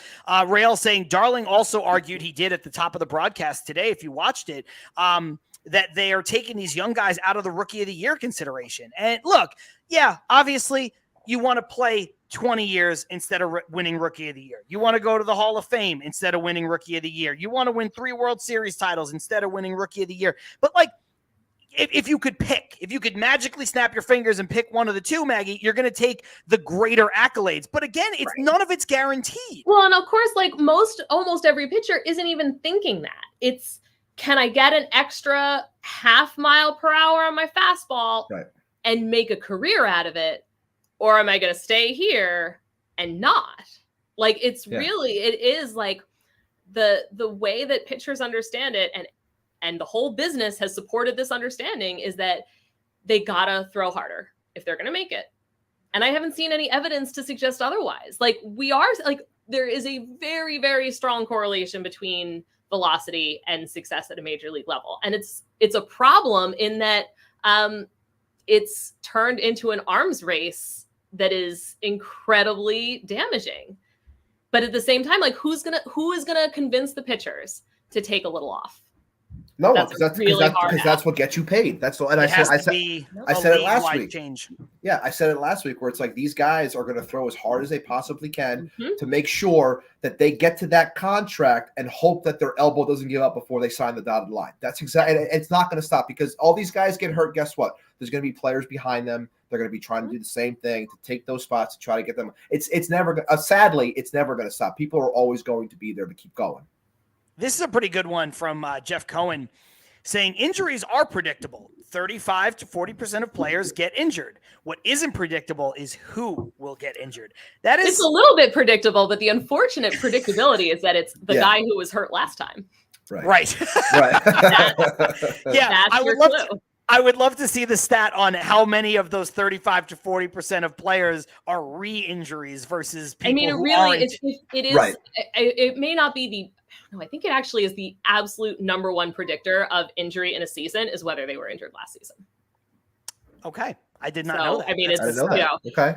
Speaker 3: Rael saying Darling also argued, he did at the top of the broadcast today, if you watched it, that they are taking these young guys out of the Rookie of the Year consideration. And look, yeah, obviously you want to play 20 years instead of winning Rookie of the Year. You want to go to the Hall of Fame instead of winning Rookie of the Year. You want to win 3 World Series titles instead of winning Rookie of the Year. But if you could magically snap your fingers and pick one of the two, Maggie, you're going to take the greater accolades. But again, none of it's guaranteed.
Speaker 5: Well, and of course, like almost every pitcher isn't even thinking that. It's, can I get an extra half mile per hour on my fastball and make a career out of it? Or am I going to stay here and not? Like, it's really, it is like the way that pitchers understand it, and the whole business has supported this understanding, is that they gotta throw harder if they're gonna make it. And I haven't seen any evidence to suggest otherwise. Like, there is a very, very strong correlation between velocity and success at a major league level. And it's it's a problem in that it's turned into an arms race that is incredibly damaging. But at the same time, like who is gonna convince the pitchers to take a little off?
Speaker 4: No,
Speaker 5: Because
Speaker 4: that's what gets you paid. That's what, and I said it last week.
Speaker 3: Change.
Speaker 4: Yeah, I said it last week where it's like these guys are going to throw as hard as they possibly can to make sure that they get to that contract and hope that their elbow doesn't give up before they sign the dotted line. That's exactly. It's not going to stop because all these guys get hurt. Guess what? There's going to be players behind them. They're going to be trying to do the same thing to take those spots to try to get them. It's never. Sadly, it's never going to stop. People are always going to be there to keep going.
Speaker 3: This is a pretty good one from Jeff Cohen saying injuries are predictable. 35 to 40% of players get injured. What isn't predictable is who will get injured. It's
Speaker 5: a little bit predictable, but the unfortunate predictability is that it's the guy who was hurt last time.
Speaker 3: Right. I would love to see the stat on how many of those 35 to 40% of players are re-injuries versus people who aren't.
Speaker 5: It is. Right. It may not be I think it actually is the absolute number one predictor of injury in a season is whether they were injured last season.
Speaker 3: Okay. I did not know that.
Speaker 5: I mean, it's,
Speaker 4: okay.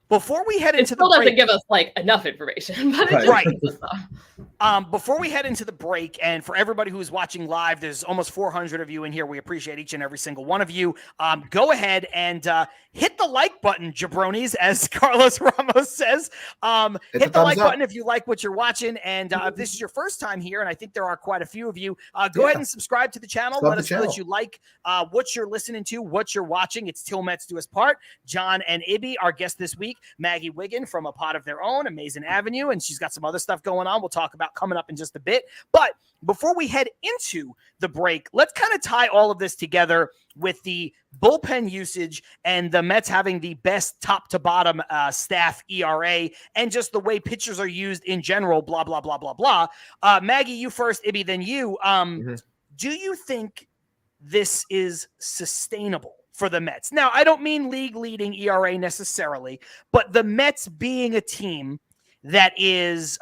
Speaker 3: Before we head into the break,
Speaker 5: doesn't give us like enough information, but it just
Speaker 3: before we head into the break, and for everybody who's watching live, there's almost 400 of you in here. We appreciate each and every single one of you. Go ahead and hit the like button, jabronis, as Carlos Ramos says. Hit the like button if you like what you're watching, and if this is your first time here, and I think there are quite a few of you, go ahead and subscribe to the channel. Let us know that you like what you're listening to, what you're watching. It's Til Mets Do Us Part. John and Ibby, our guest this week, Maggie Wiggin from A Pod of Their Own, Amazin Avenue, and she's got some other stuff going on we'll talk about coming up in just a bit. But before we head into the break, let's kind of tie all of this together with the bullpen usage and the Mets having the best top to bottom staff ERA and just the way pitchers are used in general, blah, blah, blah, blah, blah. Maggie, you first, Ibby, then you. Do you think this is sustainable for the Mets? Now, I don't mean league leading ERA necessarily, but the Mets being a team that is,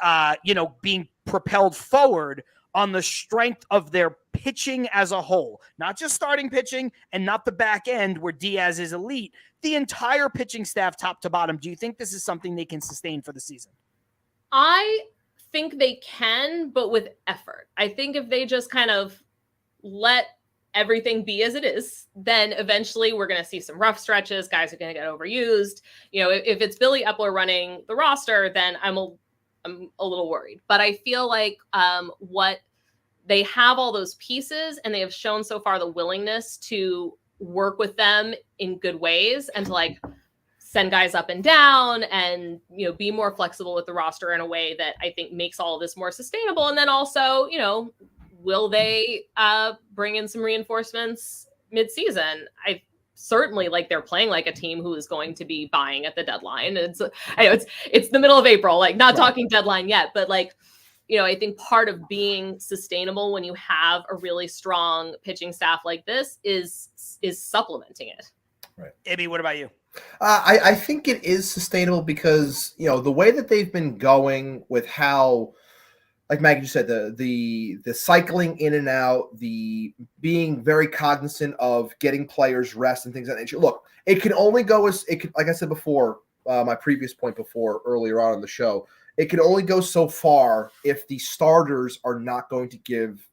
Speaker 3: being propelled forward on the strength of their pitching as a whole, not just starting pitching and not the back end where Diaz is elite, the entire pitching staff top to bottom. Do you think this is something they can sustain for the season?
Speaker 5: I think they can, but with effort. I think if they just kind of let everything be as it is, then eventually we're going to see some rough stretches. Guys are going to get overused. If it's Billy Epler running the roster, then I'm a little worried. But I feel like what they have all those pieces, and they have shown so far the willingness to work with them in good ways and to like send guys up and down and, be more flexible with the roster in a way that I think makes all of this more sustainable. And then also, will they bring in some reinforcements mid-season? I certainly they're playing like a team who is going to be buying at the deadline. I know it's the middle of April, not talking deadline yet, but I think part of being sustainable when you have a really strong pitching staff like this is supplementing it.
Speaker 3: Right. Ibby, what about you?
Speaker 4: I think it is sustainable because, the way that they've been going with how, like Maggie just said, the cycling in and out, the being very cognizant of getting players rest and things like that. Look, it can only go like I said before, my previous point before earlier on in the show, it can only go so far if the starters are not going to give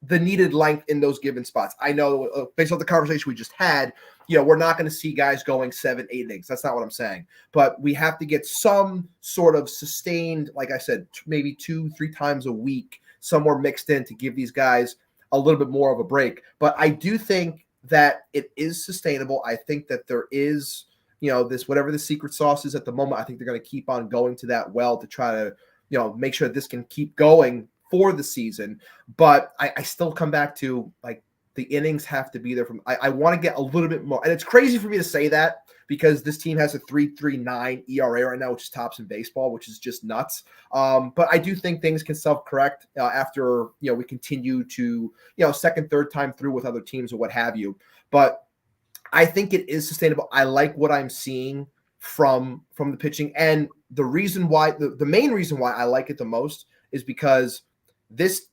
Speaker 4: the needed length in those given spots. I know based on the conversation we just had, we're not going to see guys going 7-8 innings. That's not what I'm saying. But we have to get some sort of sustained, like I said, maybe 2-3 times a week, somewhere mixed in to give these guys a little bit more of a break. But I do think that it is sustainable. I think that there is, this, whatever the secret sauce is at the moment, I think they're going to keep on going to that well to try to, make sure that this can keep going for the season. But I still come back to the innings have to be there I want to get a little bit more. And it's crazy for me to say that because this team has a 3.39 ERA right now, which is tops in baseball, which is just nuts. But I do think things can self-correct after, we continue to, second, third time through with other teams or what have you. But I think it is sustainable. I like what I'm seeing from the pitching. And the reason why, the main reason why I like it the most is because this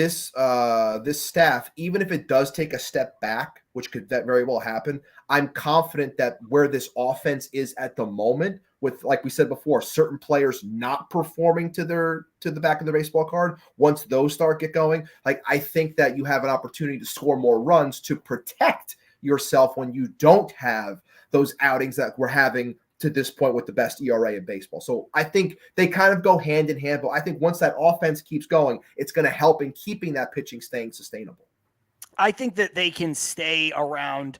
Speaker 4: this staff, even if it does take a step back, which could that very well happen, I'm confident that where this offense is at the moment, with, like we said before, certain players not performing to the back of the baseball card, once those get going, like I think that you have an opportunity to score more runs to protect yourself when you don't have those outings that we're having to this point with the best ERA in baseball. So I think they kind of go hand in hand, but I think once that offense keeps going, it's going to help in keeping that pitching staying sustainable.
Speaker 3: I think that they can stay around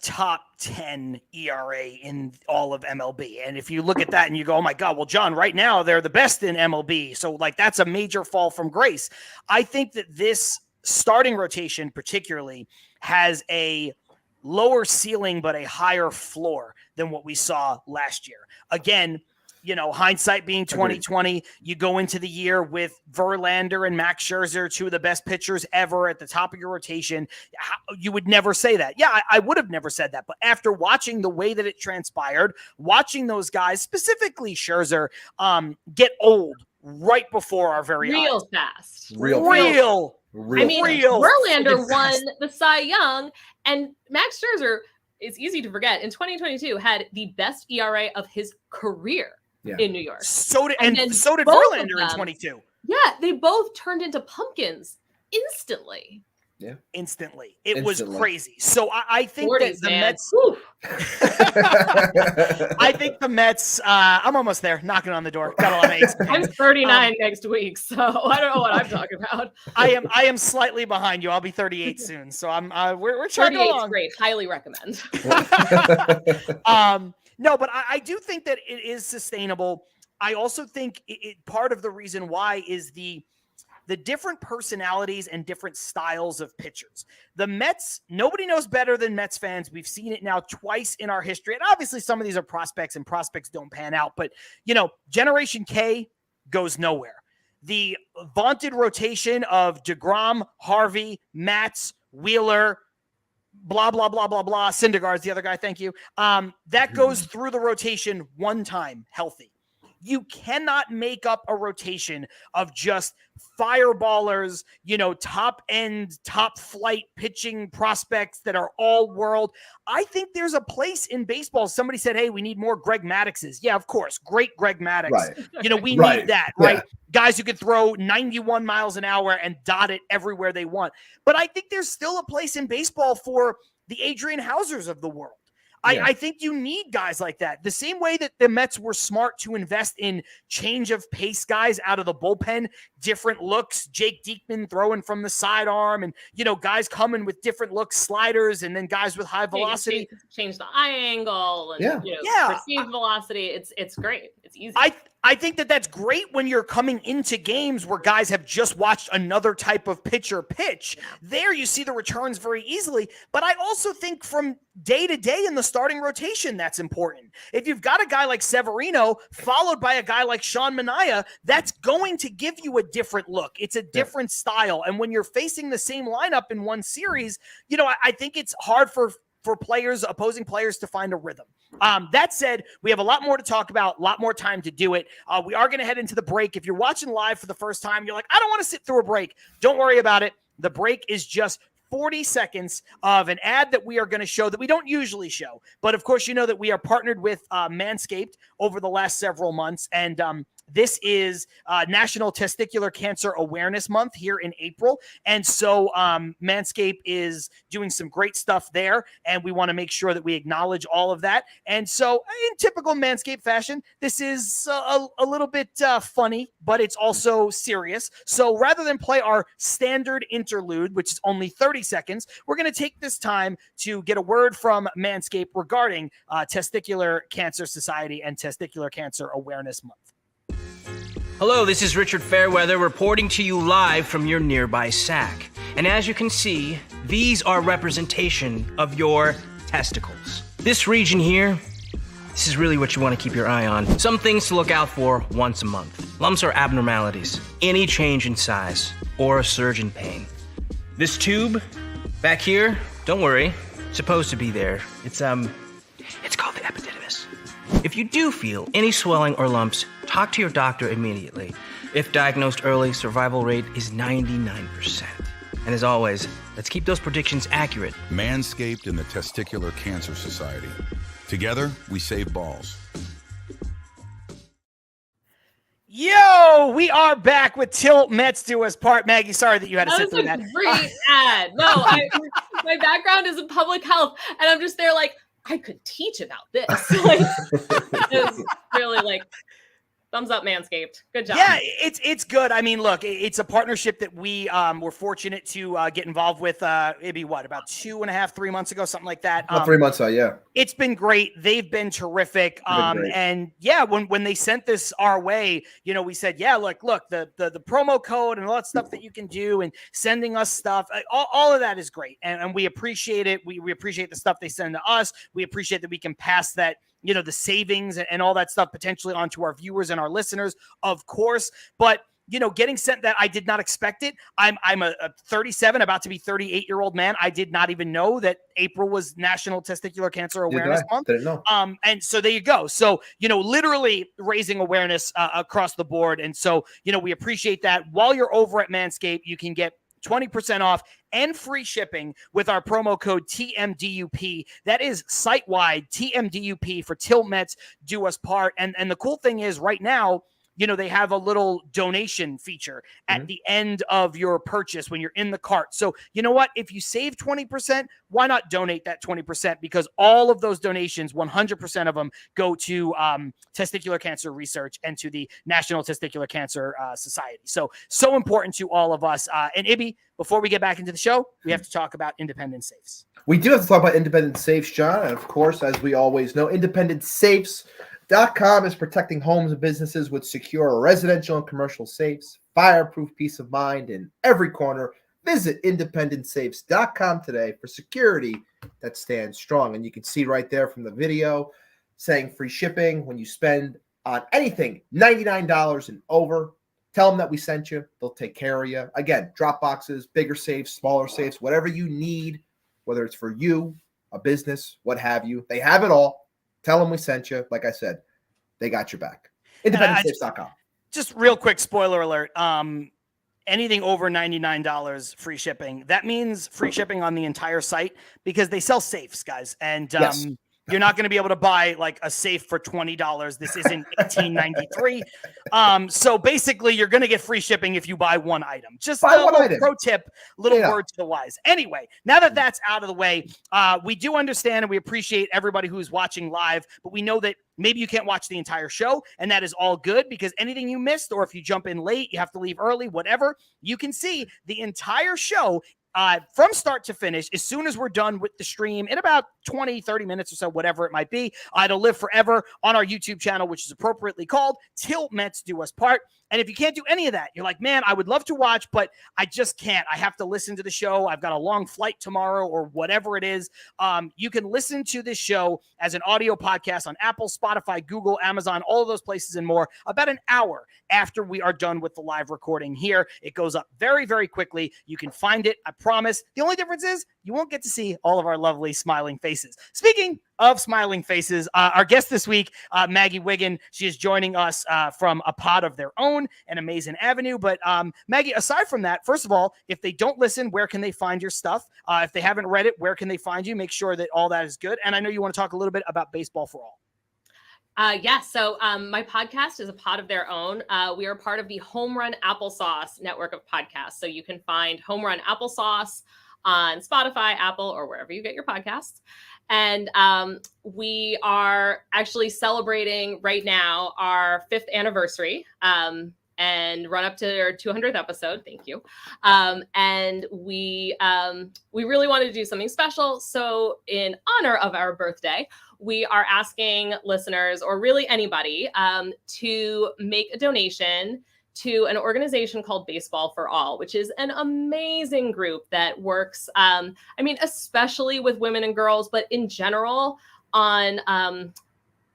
Speaker 3: top 10 ERA in all of MLB. And if you look at that and you go, oh my God, well, John, right now they're the best in MLB. So like, that's a major fall from grace. I think that this starting rotation particularly has a lower ceiling, but a higher floor than what we saw last year. Again, you know, hindsight being 2020, you go into the year with Verlander and Max Scherzer, two of the best pitchers ever at the top of your rotation. You would never say that. Yeah, I would have never said that. But after watching the way that it transpired, watching those guys, specifically Scherzer, get old right before our very eyes.
Speaker 5: Fast.
Speaker 4: Real
Speaker 5: I mean, Verlander won the Cy Young, and Max Scherzer, it's easy to forget, in 2022 had the best ERA of his career in New York.
Speaker 3: So did Verlander in 22.
Speaker 5: Yeah, they both turned into pumpkins instantly.
Speaker 4: Yeah,
Speaker 3: instantly. It was crazy. So I think that the Mets. I think the Mets. I'm almost there, knocking on the door. Got a lot of eggs.
Speaker 5: I'm 39 next week, so I don't know what I'm talking about.
Speaker 3: I am slightly behind you. I'll be 38 soon, so we're chugging along.
Speaker 5: Great, highly recommend.
Speaker 3: No, but I do think that it is sustainable. I also think part of the reason why is the different personalities and different styles of pitchers. The Mets, nobody knows better than Mets fans. We've seen it now twice in our history. And obviously some of these are prospects and prospects don't pan out. But, you know, Generation K goes nowhere. The vaunted rotation of DeGrom, Harvey, Matz, Wheeler, blah, blah, blah, blah, blah. Syndergaard's the other guy. Thank you. That goes through the rotation one time healthy. You cannot make up a rotation of just fireballers, you know, top end, top flight pitching prospects that are all world. I think there's a place in baseball. Somebody said, hey, we need more Greg Maddoxes. Yeah, of course. Great Greg Maddox. Right. You know, we need that, right? Yeah. Guys who could throw 91 miles an hour and dot it everywhere they want. But I think there's still a place in baseball for the Adrian Hausers of the world. I think you need guys like that. The same way that the Mets were smart to invest in change of pace guys out of the bullpen, different looks, Jake Diekman throwing from the sidearm, and, you know, guys coming with different looks, sliders, and then guys with high velocity.
Speaker 5: Change the eye angle and perceived velocity. It's great. It's easy.
Speaker 3: I think that that's great when you're coming into games where guys have just watched another type of pitcher pitch. Yeah. There you see the returns very easily. But I also think from day to day in the starting rotation, that's important. If you've got a guy like Severino followed by a guy like Sean Manaea, that's going to give you a different look. It's a different style. And when you're facing the same lineup in one series, you know, I think it's hard for opposing players to find a rhythm. That said, we have a lot more to talk about, a lot more time to do it. We are going to head into the break. If you're watching live for the first time, you're like, I don't want to sit through a break. Don't worry about it. The break is just 40 seconds of an ad that we are going to show that we don't usually show. But of course, you know that we are partnered with MANSCAPED over the last several months. And this is National Testicular Cancer Awareness Month here in April. And so MANSCAPED is doing some great stuff there. And we want to make sure that we acknowledge all of that. And so in typical MANSCAPED fashion, this is a little bit funny, but it's also serious. So rather than play our standard interlude, which is only 30 seconds, we're going to take this time to get a word from MANSCAPED regarding Testicular Cancer Society and Testicular Cancer Awareness Month.
Speaker 6: Hello, this is Richard Fairweather reporting to you live from your nearby sack. And as you can see, these are representation of your testicles. This region here, this is really what you want to keep your eye on. Some things to look out for once a month. Lumps are abnormalities, any change in size, or a surge in pain. This tube back here, don't worry, it's supposed to be there. It's called the epididymis. If you do feel any swelling or lumps, talk to your doctor immediately. If diagnosed early, survival rate is 99%. And as always, let's keep those predictions accurate.
Speaker 7: MANSCAPED and the Testicular Cancer Society. Together, we save balls.
Speaker 3: Yo, we are back with Til Mets Do Us Part. Maggie, sorry that you had to sit through that.
Speaker 5: That was a great ad. No, my background is in public health, and I'm just there like, I could teach about this. Like, it was really like, thumbs up, Manscaped. Good job.
Speaker 3: Yeah, it's good. I mean, look, it's a partnership that we were fortunate to get involved with. Maybe about 2.5, 3 months ago, something like that.
Speaker 4: 3 months ago, yeah.
Speaker 3: It's been great. They've been terrific. And yeah, when they sent this our way, we said, yeah, look, the promo code and all that stuff that you can do and sending us stuff, all of that is great. And we appreciate it. We appreciate the stuff they send to us. We appreciate that we can pass that, the savings and all that stuff potentially onto our viewers and our listeners, of course. But, getting sent that, I did not expect it. I'm a 37, about to be 38-year-old man. I did not even know that April was National Testicular Cancer Awareness Month.
Speaker 4: Didn't know.
Speaker 3: And so there you go. So, literally raising awareness across the board. And so, we appreciate that. While you're over at Manscaped, you can get 20% off and free shipping with our promo code TMDUP. That is site-wide TMDUP for Til Mets Do Us Part. And the cool thing is right now, they have a little donation feature at the end of your purchase when you're in the cart. So you know what? If you save 20%, why not donate that 20%? Because all of those donations, 100% of them go to testicular cancer research and to the National Testicular Cancer Society. So important to all of us. And Ibby, before we get back into the show, we have to talk about independent safes.
Speaker 4: We do have to talk about independent safes, John. And of course, as we always know, independentsafes.com is protecting homes and businesses with secure residential and commercial safes, fireproof peace of mind in every corner. Visit independentsafes.com today for security that stands strong. And you can see right there from the video saying free shipping when you spend on anything $99 and over. Tell them that we sent you. They'll take care of you. Again, drop boxes, bigger safes, smaller safes, whatever you need, whether it's for you, a business, what have you. They have it all. Tell them we sent you. Like I said, they got your back. Independentsafes.com.
Speaker 3: Just real quick spoiler alert. Anything over $99 free shipping. That means free shipping on the entire site because they sell safes, guys. And
Speaker 4: Yes.
Speaker 3: You're not going to be able to buy like a safe for $20. This isn't $18.93. So basically, you're going to get free shipping if you buy one item. Just
Speaker 4: Buy
Speaker 3: a
Speaker 4: one
Speaker 3: little
Speaker 4: item.
Speaker 3: pro tip, little word to the wise. Anyway, now that that's out of the way, we do understand and we appreciate everybody who's watching live, but we know that maybe you can't watch the entire show, and that is all good because anything you missed, or if you jump in late, you have to leave early, whatever, you can see the entire show from start to finish as soon as we're done with the stream in about 20, 30 minutes or so, whatever it might be. It'll live forever on our YouTube channel, which is appropriately called Til Mets Do Us Part. And if you can't do any of that, you're like, man, I would love to watch, but I just can't. I have to listen to the show. I've got a long flight tomorrow or whatever it is. You can listen to this show as an audio podcast on Apple, Spotify, Google, Amazon, all of those places and more about an hour after we are done with the live recording here. It goes up very, very quickly. You can find it. I promise. The only difference is you won't get to see all of our lovely smiling faces. Speaking of smiling faces, our guest this week, Maggie Wiggin, she is joining us from a pod of their own and Amazin Avenue. But Maggie, aside from that, first of all, if they don't listen, where can they find your stuff? If they haven't read it, where can they find you? Make sure that all that is good. And I know you want to talk a little bit about Baseball for All.
Speaker 5: Yes. So my podcast is a pod of their own. We are part of the Home Run Applesauce network of podcasts. So you can find Home Run Applesauce on Spotify, Apple, or wherever you get your podcasts. And we are actually celebrating right now our 5th anniversary and run up to our 200th episode. Thank you. And we really wanted to do something special. So in honor of our birthday, we are asking listeners, or really anybody, to make a donation to an organization called Baseball for All, which is an amazing group that works, especially with women and girls, but in general on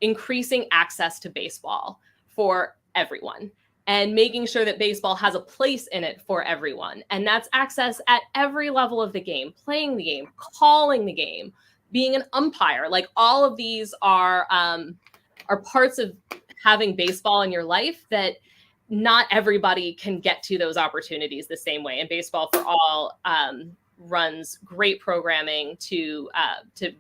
Speaker 5: increasing access to baseball for everyone and making sure that baseball has a place in it for everyone. And that's access at every level of the game, playing the game, calling the game, being an umpire. Like all of these are parts of having baseball in your life that not everybody can get to those opportunities the same way. And Baseball for All runs great programming to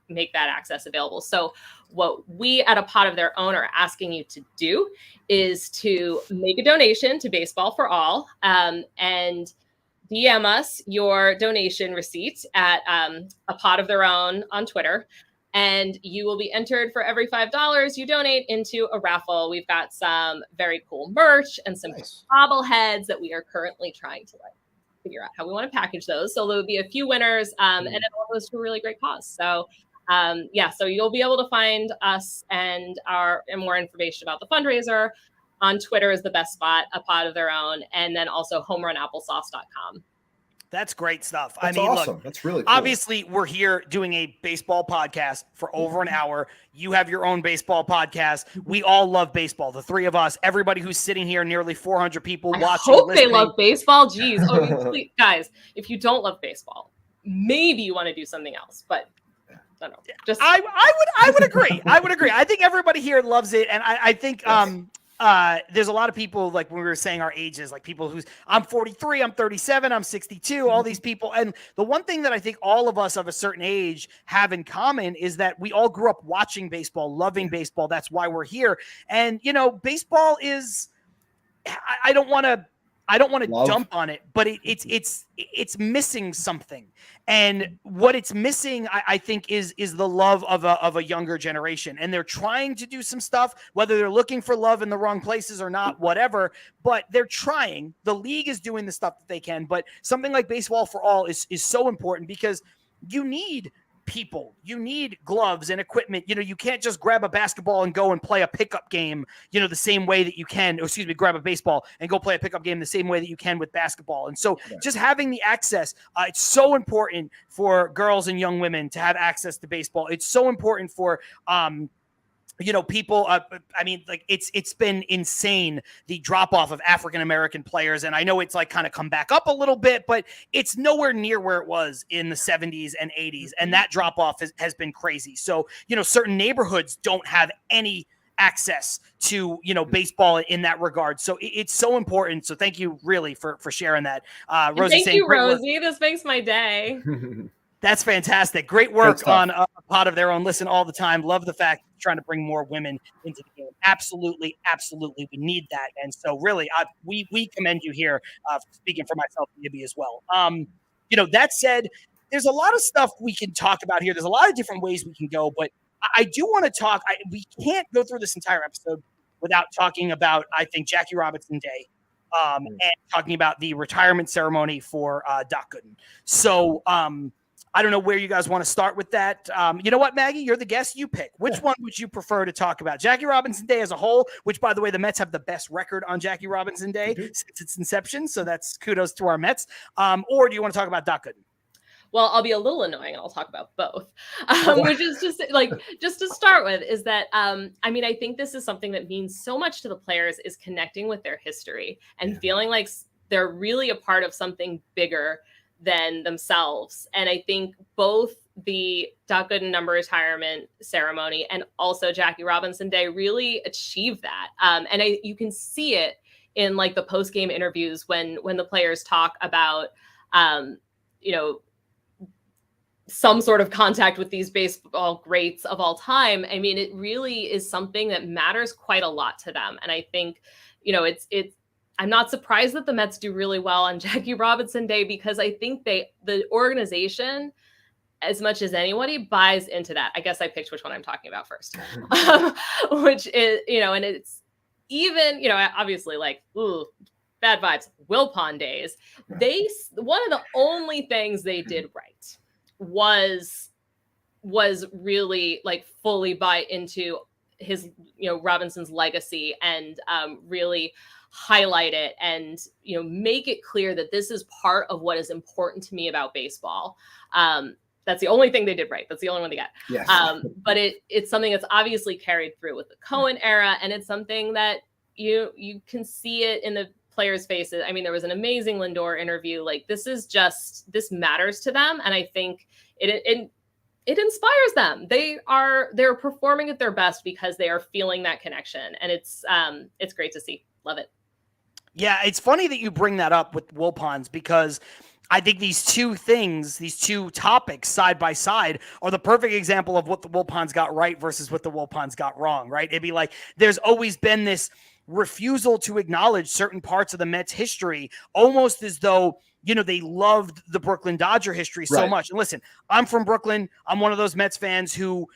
Speaker 5: make that access available. So what we at A Pot of Their Own are asking you to do is to make a donation to Baseball for All, and DM us your donation receipt at A Pot of Their Own on Twitter. And you will be entered for every $5 you donate into a raffle. We've got some very cool merch and some bobbleheads that we are currently trying to figure out how we want to package those. So there will be a few winners, and it all goes to a really great cause. So so you'll be able to find us and more information about the fundraiser on Twitter is the best spot, A Pot of Their Own, and then also homerunapplesauce.com.
Speaker 3: That's great stuff.
Speaker 4: That's awesome. Look, that's really cool.
Speaker 3: Obviously, we're here doing a baseball podcast for over an hour. You have your own baseball podcast. We all love baseball, the three of us, everybody who's sitting here, nearly 400 people watching.
Speaker 5: I hope they love baseball. Jeez. Please, guys, if you don't love baseball, maybe you want to do something else. But I don't know.
Speaker 3: I would agree. I would agree. I think everybody here loves it. And I think there's a lot of people, like when we were saying our ages, like people I'm 43, I'm 37, I'm 62, all these people. And the one thing that I think all of us of a certain age have in common is that we all grew up watching baseball, loving baseball. That's why we're here. And, baseball is, I don't want to dump on it, but it's missing something. And what it's missing, I think, is the love of a younger generation. And they're trying to do some stuff, whether they're looking for love in the wrong places or not, whatever, but they're trying. The league is doing the stuff that they can, but something like Baseball for All is so important because you need people, you need gloves and equipment. You can't just grab a basketball and go and play a pickup game, the same way that you can, grab a baseball and go play a pickup game the same way that you can with basketball. And so just having the access, it's so important for girls and young women to have access to baseball. It's so important for, people, it's been insane, the drop off of African-American players. And I know it's kind of come back up a little bit, but it's nowhere near where it was in the 70s and 80s. And that drop off has been crazy. So, certain neighborhoods don't have any access to, baseball in that regard. So it's so important. So thank you really for sharing that. Rosie,
Speaker 5: thank you, Rosie. This makes my day.
Speaker 3: That's fantastic. Great work on A Pot of Their Own. Listen all the time. Love the fact you're trying to bring more women into the game. Absolutely. Absolutely. We need that. And so really, we commend you here, speaking for myself and Yibby as well. That said, there's a lot of stuff we can talk about here. There's a lot of different ways we can go, but I do want to talk. We can't go through this entire episode without talking about, I think, Jackie Robinson Day and talking about the retirement ceremony for Doc Gooden. So, I don't know where you guys want to start with that. You know what, Maggie? You're the guest. You pick. Which one would you prefer to talk about? Jackie Robinson Day as a whole, which, by the way, the Mets have the best record on Jackie Robinson Day since its inception. So that's kudos to our Mets. Or do you want to talk about Doc Gooden?
Speaker 5: Well, I'll be a little annoying and I'll talk about both, which is just to start with is that, I think this is something that means so much to the players is connecting with their history and feeling like they're really a part of something bigger than themselves. And I think both the Doc Gooden number retirement ceremony and also Jackie Robinson Day really achieved that. And you can see it in the post-game interviews when the players talk about, some sort of contact with these baseball greats of all time. I mean, it really is something that matters quite a lot to them. And I think, I'm not surprised that the Mets do really well on Jackie Robinson Day because I think the organization, as much as anybody, buys into that. I guess I picked which one I'm talking about first, which is, and it's even, obviously bad vibes, Wilpon days. One of the only things they did right was really fully buy into his, Robinson's legacy and really highlight it and, make it clear that this is part of what is important to me about baseball. That's the only thing they did right. That's the only one they got.
Speaker 4: Yes.
Speaker 5: But it's something that's obviously carried through with the Cohen era. And it's something that you can see it in the players' faces. I mean, there was an amazing Lindor interview. This matters to them. And I think it inspires them. They're performing at their best because they are feeling that connection. And it's great to see. Love it.
Speaker 3: Yeah, it's funny that you bring that up with Wilpons because I think these two things, these two topics side by side are the perfect example of what the Wilpons got right versus what the Wilpons got wrong, right? It'd be like there's always been this refusal to acknowledge certain parts of the Mets history, almost as though, they loved the Brooklyn Dodger history so much. And listen, I'm from Brooklyn. I'm one of those Mets fans who,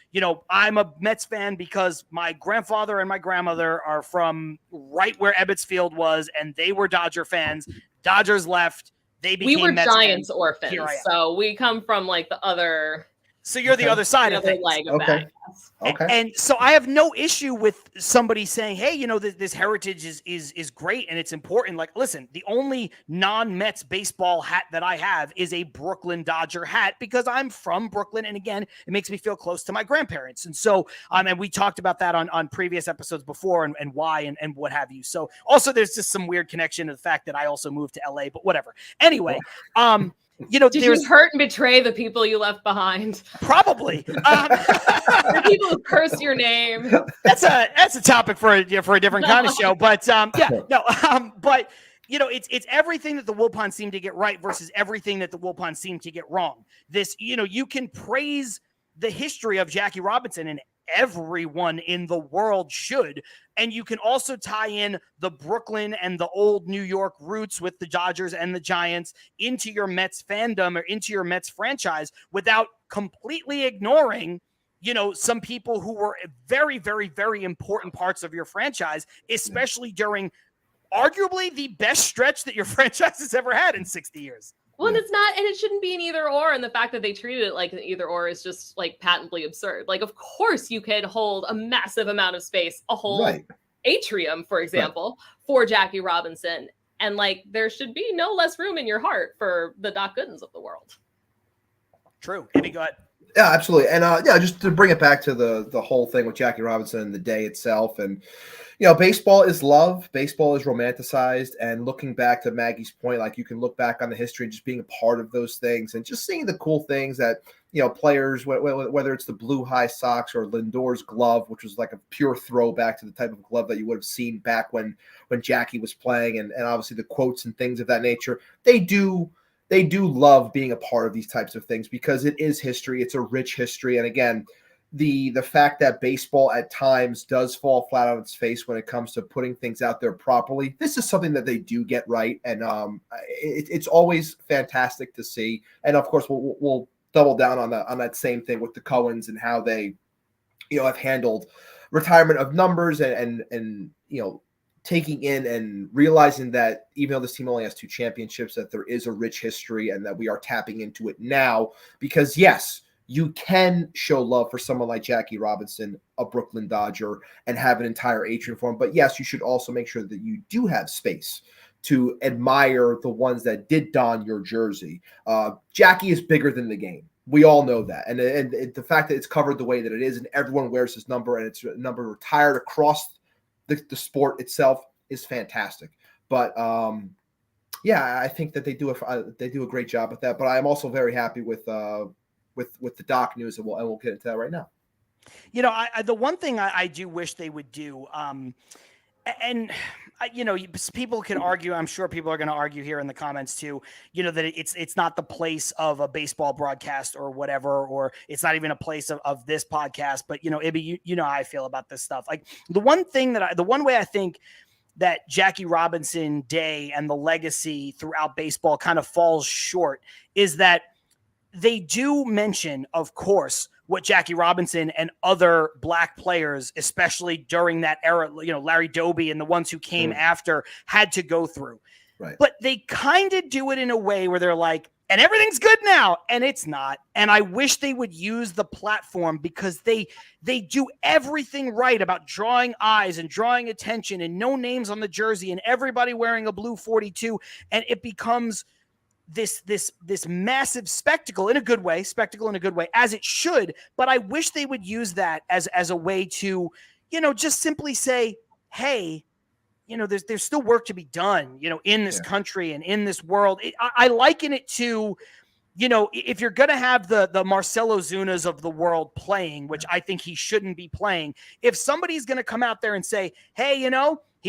Speaker 3: I'm a Mets fan because my grandfather and my grandmother are from right where Ebbets Field was, and they were Dodger fans. Dodgers left.
Speaker 5: We were
Speaker 3: Mets
Speaker 5: Giants
Speaker 3: fans.
Speaker 5: orphans, so we come from like the other.
Speaker 3: So you're the other side of things.
Speaker 5: Leg of that.
Speaker 4: Okay.
Speaker 3: And so I have no issue with somebody saying, hey, this heritage is great and it's important. Like, listen, the only non-Mets baseball hat that I have is a Brooklyn Dodger hat because I'm from Brooklyn. And again, it makes me feel close to my grandparents. And so, and we talked about that on previous episodes before and why and what have you. So also there's just some weird connection to the fact that I also moved to LA, but whatever. Anyway,
Speaker 5: Did you hurt and betray the people you left behind?
Speaker 3: Probably.
Speaker 5: The people who cursed your name.
Speaker 3: That's a topic for a different kind of show. But but it's everything that the Wilpons seem to get right versus everything that the Wilpons seem to get wrong. This, you can praise the history of Jackie Robinson, and everyone in the world should. And you can also tie in the Brooklyn and the old New York roots with the Dodgers and the Giants into your Mets fandom or into your Mets franchise without completely ignoring, some people who were very, very, very important parts of your franchise, especially during arguably the best stretch that your franchise has ever had in 60 years.
Speaker 5: Well, and it's not, and it shouldn't be an either or. And the fact that they treated it like an either or is just like patently absurd. Like, of course, you could hold a massive amount of space, a whole atrium, for example, for Jackie Robinson. And like, there should be no less room in your heart for the Doc Goodens of the world.
Speaker 3: True. Maybe go ahead.
Speaker 4: Yeah, absolutely. And just to bring it back to the whole thing with Jackie Robinson and the day itself. And, baseball is love. Baseball is romanticized. And looking back to Maggie's point, like you can look back on the history and just being a part of those things and just seeing the cool things that, players, whether it's the blue high socks or Lindor's glove, which was like a pure throwback to the type of glove that you would have seen back when Jackie was playing, and obviously the quotes and things of that nature. They do love being a part of these types of things because it is history. It's a rich history. And again, the fact that baseball at times does fall flat on its face when it comes to putting things out there properly, this is something that they do get right. And it's always fantastic to see. And of course, we'll double down on that same thing with the Cohens and how they, have handled retirement of numbers and taking in and realizing that even though this team only has 2 championships, that there is a rich history and that we are tapping into it now because yes, you can show love for someone like Jackie Robinson, a Brooklyn Dodger, and have an entire atrium for him. But yes, you should also make sure that you do have space to admire the ones that did don your jersey. Jackie is bigger than the game. We all know that. And the fact that it's covered the way that it is and everyone wears his number and it's a number retired across the sport itself is fantastic. But I think that they do a great job with that. But I'm also very happy with the Doc news, and we'll get into that right now.
Speaker 3: The one thing I do wish they would do, people can argue. I'm sure people are going to argue here in the comments too. That it's not the place of a baseball broadcast or whatever, or it's not even a place of this podcast. But Ibby, you know how I feel about this stuff. Like the one way I think that Jackie Robinson Day and the legacy throughout baseball kind of falls short is that they do mention, of course, what Jackie Robinson and other black players, especially during that era, Larry Doby and the ones who came after, had to go through.
Speaker 4: Right.
Speaker 3: But they kind of do it in a way where they're like, and everything's good now, and it's not. And I wish they would use the platform because they do everything right about drawing eyes and drawing attention and no names on the jersey and everybody wearing a blue 42, and it becomes this massive spectacle in a good way, as it should. But I wish they would use that as a way to, just simply say, hey, there's still work to be done, in this country and in this world. I liken it to, if you're going to have the Marcelo Zunas of the world playing, which I think he shouldn't be playing, if somebody's going to come out there and say, hey,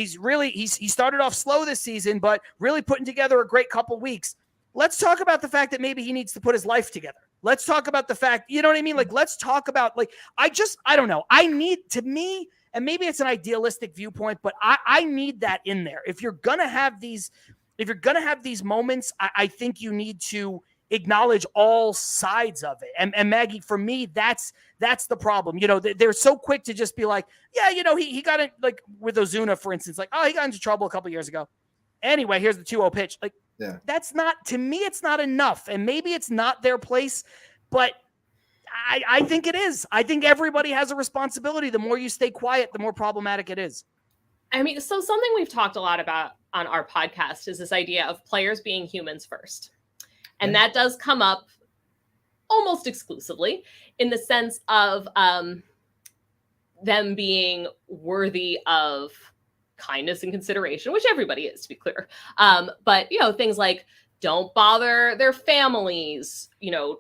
Speaker 3: He started off slow this season, but really putting together a great couple weeks. Let's talk about the fact that maybe he needs to put his life together. Let's talk about the fact, you know what I mean? Like, let's talk about, like, I don't know. To me, and maybe it's an idealistic viewpoint, but I need that in there. If you're going to have these moments, I think you need to acknowledge all sides of it. And Maggie, for me, that's the problem. You know, they're so quick to just be like, yeah, you know, he got it, like with Ozuna, for instance, like, oh, he got into trouble a couple years ago. Anyway, here's the 2-0 pitch. Like, that's not, to me, it's not enough. And maybe it's not their place, but I think it is. I think everybody has a responsibility. The more you stay quiet, the more problematic it is.
Speaker 5: I mean, so something we've talked a lot about on our podcast is this idea of players being humans first. And that does come up almost exclusively in the sense of them being worthy of kindness and consideration, which everybody is, to be clear. But, you know, things like don't bother their families,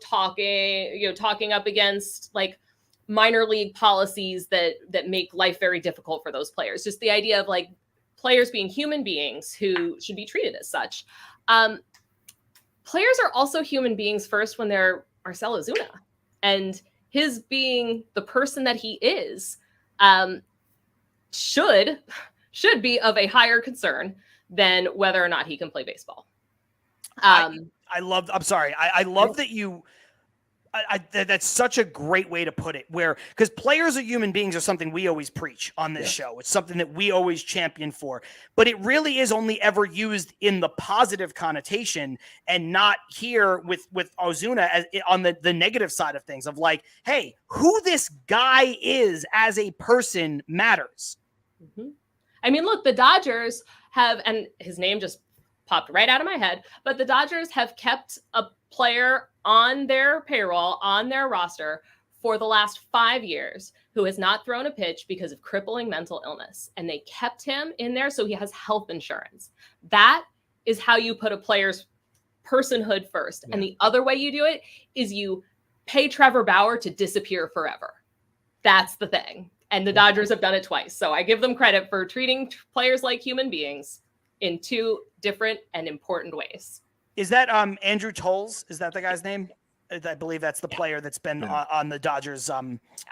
Speaker 5: talking up against like minor league policies that make life very difficult for those players. Just the idea of like players being human beings who should be treated as such. Players are also human beings first when they're Marcell Ozuna, and his being the person that he is should be of a higher concern than whether or not he can play baseball.
Speaker 3: I love that you, that's such a great way to put it, because players are human beings are something we always preach on this show. It's something that we always champion for, but it really is only ever used in the positive connotation and not here with Ozuna as on the negative side of things of like, hey, who this guy is as a person matters.
Speaker 5: Mm-hmm. I mean, look, the Dodgers have, and his name just popped right out of my head, but the Dodgers have kept a player on their payroll, on their roster for the last 5 years who has not thrown a pitch because of crippling mental illness. And they kept him in there so he has health insurance. That is how you put a player's personhood first. Yeah. And the other way you do it is you pay Trevor Bauer to disappear forever. That's the thing. And the Dodgers have done it twice. So I give them credit for treating players like human beings in two different and important ways.
Speaker 3: Is that Andrew Tolles? Is that the guy's name? I believe that's the player that's been on the Dodgers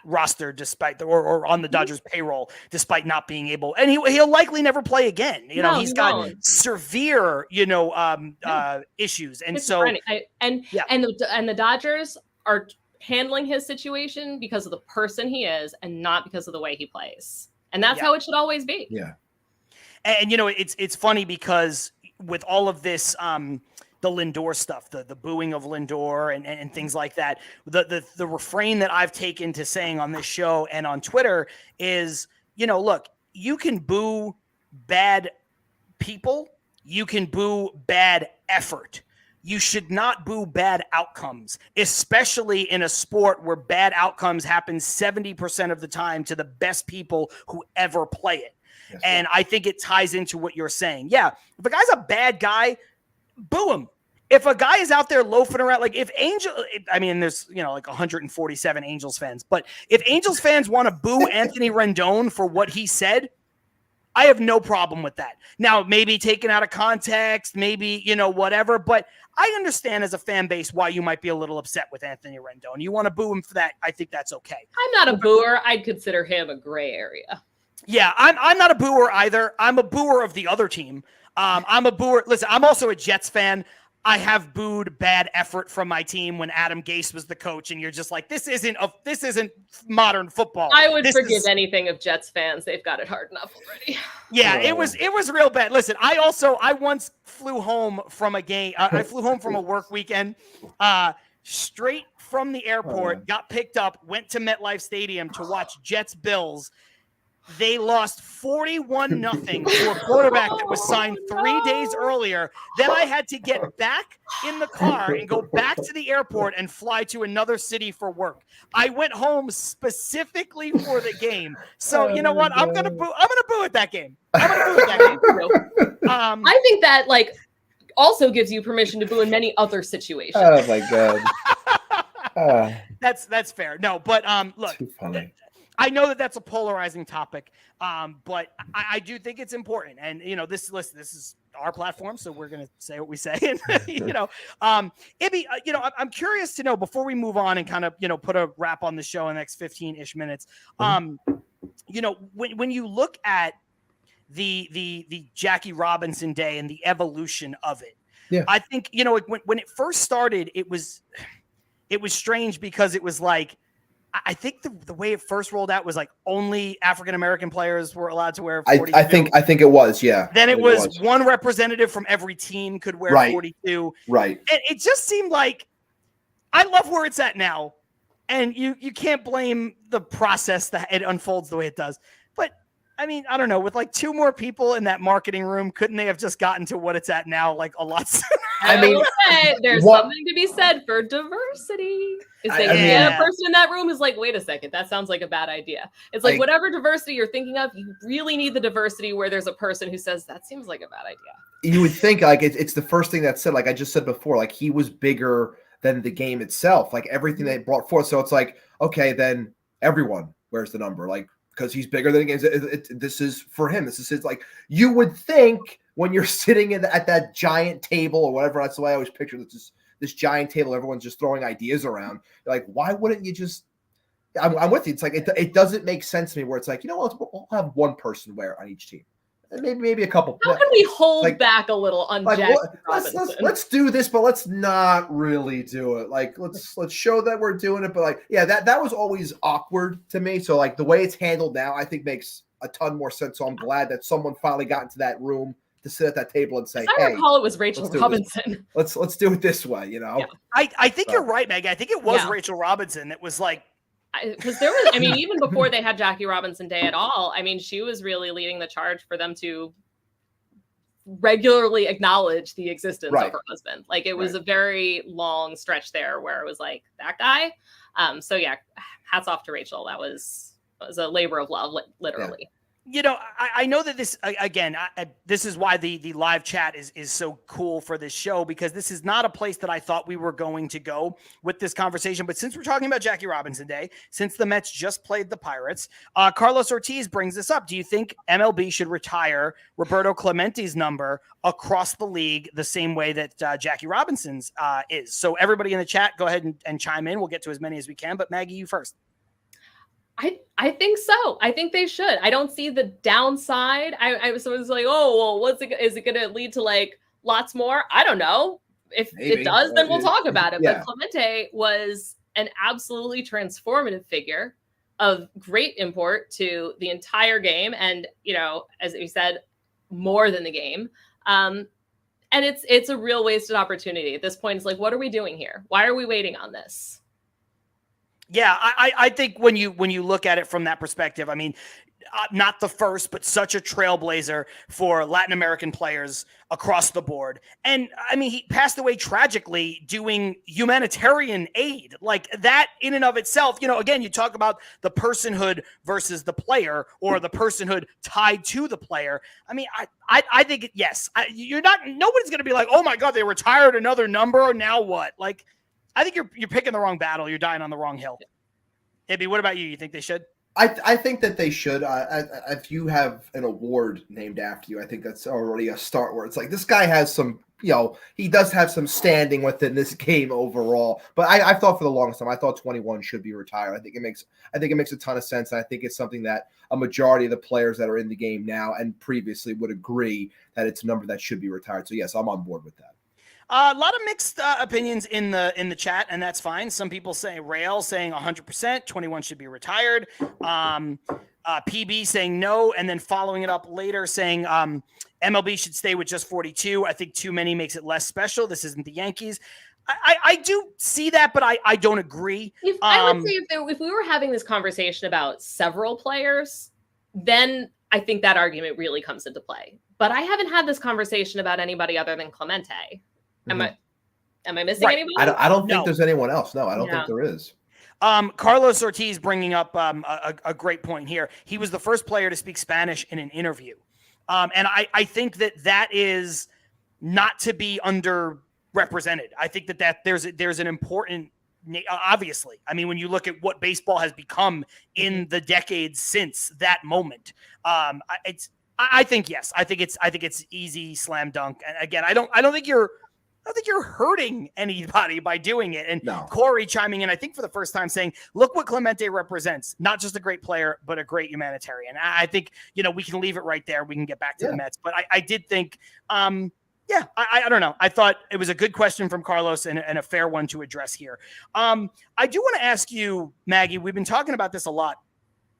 Speaker 3: roster despite or on the Dodgers payroll despite not being able, and he'll likely never play again. He's got severe, issues, and
Speaker 5: the Dodgers are handling his situation because of the person he is and not because of the way he plays, and that's how it should always be.
Speaker 4: Yeah,
Speaker 3: and it's funny because with all of this. The Lindor stuff, the booing of Lindor and things like that. The refrain that I've taken to saying on this show and on Twitter is, look, you can boo bad people. You can boo bad effort. You should not boo bad outcomes, especially in a sport where bad outcomes happen 70% of the time to the best people who ever play it. Yes, and I think it ties into what you're saying. Yeah, if a guy's a bad guy, boo him. If a guy is out there loafing around, like there's, like 147 Angels fans, but if Angels fans want to boo Anthony Rendon for what he said, I have no problem with that. Now, maybe taken out of context, maybe, whatever, but I understand as a fan base why you might be a little upset with Anthony Rendon. You want to boo him for that. I think that's okay.
Speaker 5: I'm not a booer. I'd consider him a gray area.
Speaker 3: Yeah, I'm not a booer either. I'm a booer of the other team. I'm a booer. Listen, I'm also a Jets fan. I have booed bad effort from my team when Adam Gase was the coach, and you're just like, this isn't modern football.
Speaker 5: I would forgive anything of Jets fans. They've got it hard enough already.
Speaker 3: Yeah, it was real bad. Listen, I once flew home from a game. I flew home from a work weekend, straight from the airport, got picked up, went to MetLife Stadium to watch Jets Bills. They lost 41-0 to a quarterback that was signed 3 days earlier. Then I had to get back in the car and go back to the airport and fly to another city for work. I went home specifically for the game. So you know what? I'm gonna boo at that game.
Speaker 5: I think that also gives you permission to boo in many other situations.
Speaker 4: Oh my god.
Speaker 3: That's fair. No, but look.
Speaker 4: Too funny.
Speaker 3: I know that that's a polarizing topic, but I do think it's important. And, this is our platform, so we're going to say what we say. And, Ibby, I'm curious to know, before we move on and kind of, put a wrap on the show in the next 15-ish minutes, when you look at the Jackie Robinson day and the evolution of it, I think, when it first started, it was strange because it was like, I think the way it first rolled out was like only African-American players were allowed to wear 42.
Speaker 4: I think it was, yeah.
Speaker 3: Then it was one representative from every team could wear 42.
Speaker 4: Right.
Speaker 3: And it just seemed like, I love where it's at now. And you can't blame the process that it unfolds the way it does. But I mean, I don't know, with like 2 more people in that marketing room, couldn't they have just gotten to what it's at now like a lot sooner?
Speaker 5: I mean, there's something to be said for diversity. It's like a person in that room is like, wait a second, that sounds like a bad idea. It's like whatever diversity you're thinking of, you really need the diversity where there's a person who says that seems like a bad idea.
Speaker 4: You would think like it's the first thing that's said, like I just said before, like he was bigger than the game itself, like everything they brought forth. So it's like, okay, then everyone wears the number, like because he's bigger than the game. This is for him. This is his. Like you would think when you're sitting at that giant table or whatever. That's the way I always picture this giant table. Everyone's just throwing ideas around. You're like, why wouldn't you just? I'm with you. It's like it doesn't make sense to me. Where it's like, we'll have one person wear on each team. Maybe a couple.
Speaker 5: How can we hold back a little on Jackie Robinson?
Speaker 4: Let's do this, but let's not really do it. Like let's show that we're doing it, but like that was always awkward to me. So like the way it's handled now, I think makes a ton more sense. So I'm glad that someone finally got into that room to sit at that table and say,
Speaker 5: I recall it was Rachel Robinson.
Speaker 4: Let's do it this way,
Speaker 3: Yeah. I think you're right, Maggie. I think it was Rachel Robinson that was like.
Speaker 5: Because there was, even before they had Jackie Robinson Day at all, she was really leading the charge for them to regularly acknowledge the existence of her husband. Like it was a very long stretch there where it was like that guy. So yeah, hats off to Rachel. That was a labor of love, literally.
Speaker 4: Yeah.
Speaker 3: I know that this, again, this is why the live chat is so cool for this show, because this is not a place that I thought we were going to go with this conversation. But since we're talking about Jackie Robinson Day, since the Mets just played the Pirates, Carlos Ortiz brings this up. Do you think MLB should retire Roberto Clemente's number across the league the same way that Jackie Robinson's is? So everybody in the chat, go ahead and chime in. We'll get to as many as we can. But Maggie, you first.
Speaker 5: I think so. I think they should. I don't see the downside. I was like, oh, well, is it going to lead to like lots more? I don't know. If it does, then we'll talk about it. Yeah. But Clemente was an absolutely transformative figure of great import to the entire game. And, as we said, more than the game. And it's a real wasted opportunity. At this point, it's like, what are we doing here? Why are we waiting on this?
Speaker 3: Yeah, I think when you look at it from that perspective, not the first, but such a trailblazer for Latin American players across the board. And he passed away tragically doing humanitarian aid. Like that in and of itself, again, you talk about the personhood versus the player, or the personhood tied to the player. I think, yes, nobody's going to be like, oh my God, they retired another number. Now what? Like, I think you're picking the wrong battle. You're dying on the wrong hill. Ibby, what about you? You think they should?
Speaker 4: I think that they should. If you have an award named after you, I think that's already a start where it's like this guy has some, he does have some standing within this game overall. But I thought for the longest time, I thought 21 should be retired. I think it makes a ton of sense. And I think it's something that a majority of the players that are in the game now and previously would agree that it's a number that should be retired. So yes, I'm on board with that.
Speaker 3: A lot of mixed opinions in the chat, and that's fine. Some people say Rail saying 100%, 21 should be retired. PB saying no, and then following it up later saying MLB should stay with just 42. I think too many makes it less special. This isn't the Yankees. I do see that, but I don't agree.
Speaker 5: I would say if we were having this conversation about several players, then I think that argument really comes into play. But I haven't had this conversation about anybody other than Clemente. Am I missing anybody?
Speaker 4: I don't think there's anyone else. No, I don't think there is.
Speaker 3: Carlos Ortiz bringing up a great point here. He was the first player to speak Spanish in an interview. And I think that is not to be underrepresented. I think that there's an important obviously. I mean, when you look at what baseball has become in the decades since that moment, I think yes. I think it's easy slam dunk. And again, I don't think you're hurting anybody by doing it. And
Speaker 4: No.
Speaker 3: Corey chiming in, I think for the first time, saying, look what Clemente represents, not just a great player, but a great humanitarian. I think, we can leave it right there. We can get back to the Mets. But I did think, I don't know. I thought it was a good question from Carlos and a fair one to address here. I do want to ask you, Maggie, we've been talking about this a lot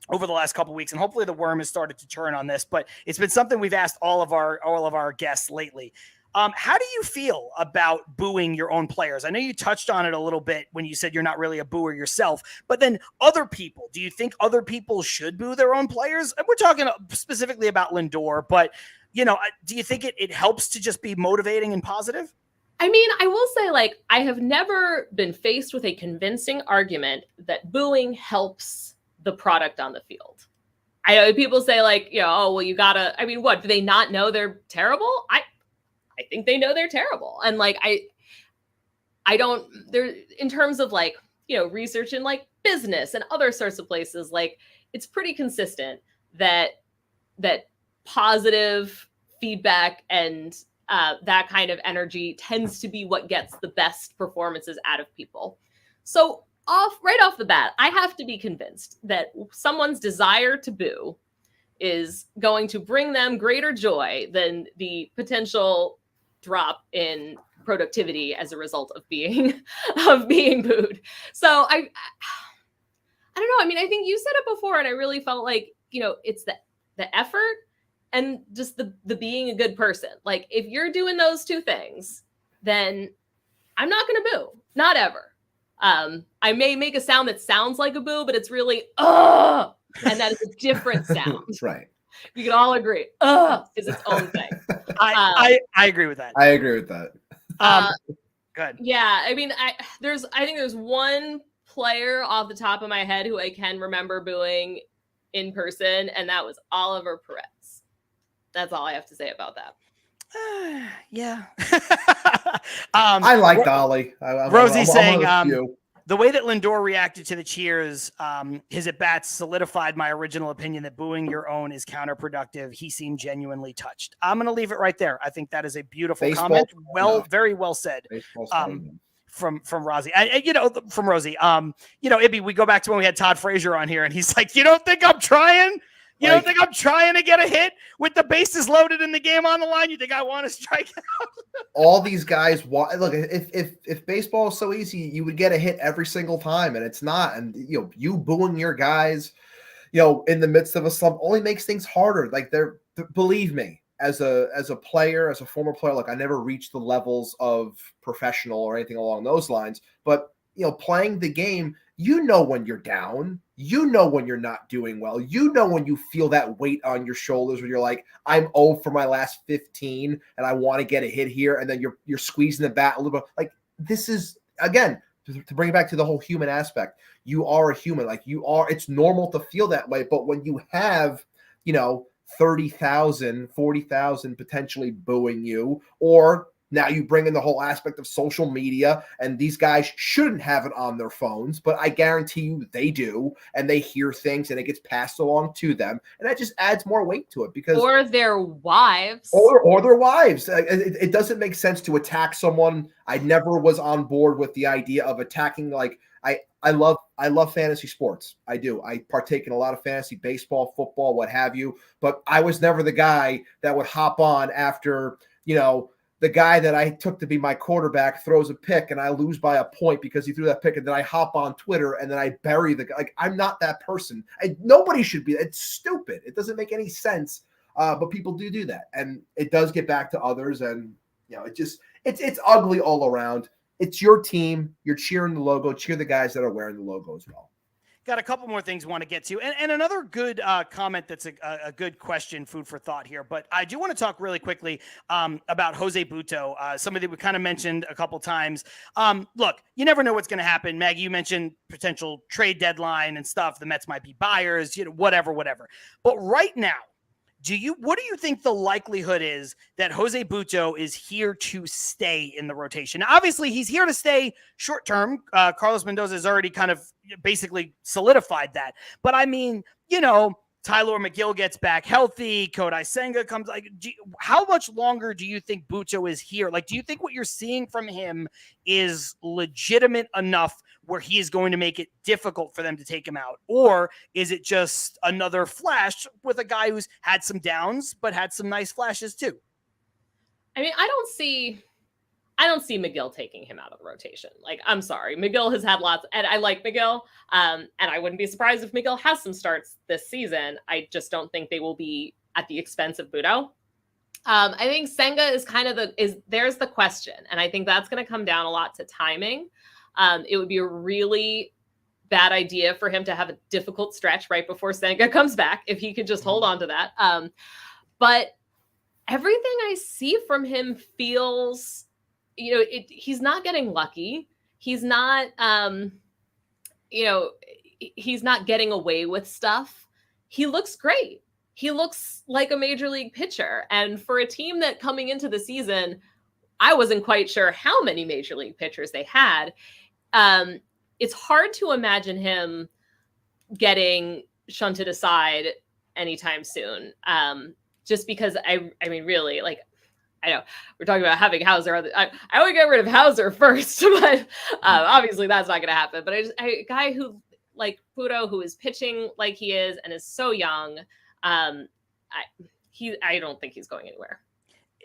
Speaker 3: over the last couple of weeks, and hopefully the worm has started to turn on this, but it's been something we've asked all of our guests lately. How do you feel about booing your own players? I know you touched on it a little bit when you said you're not really a booer yourself, but then other people, do you think other people should boo their own players? And we're talking specifically about Lindor, but do you think it helps to just be motivating and positive?
Speaker 5: I mean, I will say, I have never been faced with a convincing argument that booing helps the product on the field. I know people say you gotta, what, do they not know they're terrible? I think they know they're terrible. And I don't, there, in terms of research in business and other sorts of places, it's pretty consistent that positive feedback and that kind of energy tends to be what gets the best performances out of people. So right off the bat, I have to be convinced that someone's desire to boo is going to bring them greater joy than the potential drop in productivity as a result of being booed. So I don't know. I mean, I think you said it before, and I really felt it's the effort and just the being a good person. If you're doing those two things, then I'm not going to boo. Not ever. I may make a sound that sounds like a boo, but it's really and that is a different sound.
Speaker 4: Right.
Speaker 5: We can all agree. Is its own thing.
Speaker 3: I agree with that.
Speaker 4: I agree with that.
Speaker 3: Good.
Speaker 5: Yeah, I mean, I think there's one player off the top of my head who I can remember booing in person, and that was Oliver Perez. That's all I have to say about that.
Speaker 3: Yeah.
Speaker 4: I like Dolly.
Speaker 3: Rosie's saying the way that Lindor reacted to the cheers, his at-bats solidified my original opinion that booing your own is counterproductive. He seemed genuinely touched. I'm going to leave it right there. I think that is a beautiful comment. Very well said. From Rosie, from Rosie, Ibby, we go back to when we had Todd Frazier on here, and he's like, you don't think I'm trying? You don't think I'm trying to get a hit with the bases loaded in the game on the line? You think I want to strike out?
Speaker 4: All these guys look. If baseball is so easy, you would get a hit every single time, and it's not. And you booing your guys, in the midst of a slump only makes things harder. Believe me, as a player, as a former player, I never reached the levels of professional or anything along those lines. But playing the game, when you're down, when you're not doing well, when you feel that weight on your shoulders when you're like, I'm 0 for my last 15 and I want to get a hit here. And then you're squeezing the bat a little bit. This is, again, to bring it back to the whole human aspect. You are a human. It's normal to feel that way. But when you have, 30,000, 40,000 potentially booing you, or now you bring in the whole aspect of social media, and these guys shouldn't have it on their phones, but I guarantee you they do, and they hear things and it gets passed along to them, and that just adds more weight to it
Speaker 5: or their wives,
Speaker 4: or their wives. It doesn't make sense to attack someone. I never was on board with the idea of attacking. I love fantasy sports. I do. I partake in a lot of fantasy baseball, football, what have you. But I was never the guy that would hop on after, the guy that I took to be my quarterback throws a pick and I lose by a point because he threw that pick, and then I hop on Twitter and then I bury the guy. I'm not that person. Nobody should be. It's stupid. It doesn't make any sense. But people do that. And it does get back to others. And, it's ugly all around. It's your team. You're cheering the logo. Cheer the guys that are wearing the logo as well.
Speaker 3: Got a couple more things we want to get to. And another good comment that's a good question, food for thought here. But I do want to talk really quickly about Jose Butto, somebody we kind of mentioned a couple times. Look, you never know what's going to happen. Maggie, you mentioned potential trade deadline and stuff. The Mets might be buyers, whatever. But right now, What do you think the likelihood is that Jose Butto is here to stay in the rotation? Now, obviously, he's here to stay short term. Carlos Mendoza has already kind of basically solidified that. But I mean, Tyler McGill gets back healthy. Kodai Senga comes. How much longer do you think Butto is here? Like, do you think what you're seeing from him is legitimate enough where he is going to make it difficult for them to take him out? Or is it just another flash with a guy who's had some downs, but had some nice flashes too?
Speaker 5: I mean, I don't see McGill taking him out of the rotation. Like, I'm sorry. McGill has had lots, and I like McGill. And I wouldn't be surprised if McGill has some starts this season. I just don't think they will be at the expense of Butto. I think Senga is there's the question. And I think that's going to come down a lot to timing. It would be a really bad idea for him to have a difficult stretch right before Senga comes back, if he could just hold on to that. But everything I see from him feels, he's not getting lucky. He's not, he's not getting away with stuff. He looks great. He looks like a major league pitcher. And for a team that coming into the season, I wasn't quite sure how many major league pitchers they had. It's hard to imagine him getting shunted aside anytime soon. Just because I mean, really, like, I know we're talking about having Hauser. I would get rid of Hauser first, but obviously that's not going to happen. But a guy who like Butto, who is pitching like he is and is so young, I don't think he's going anywhere.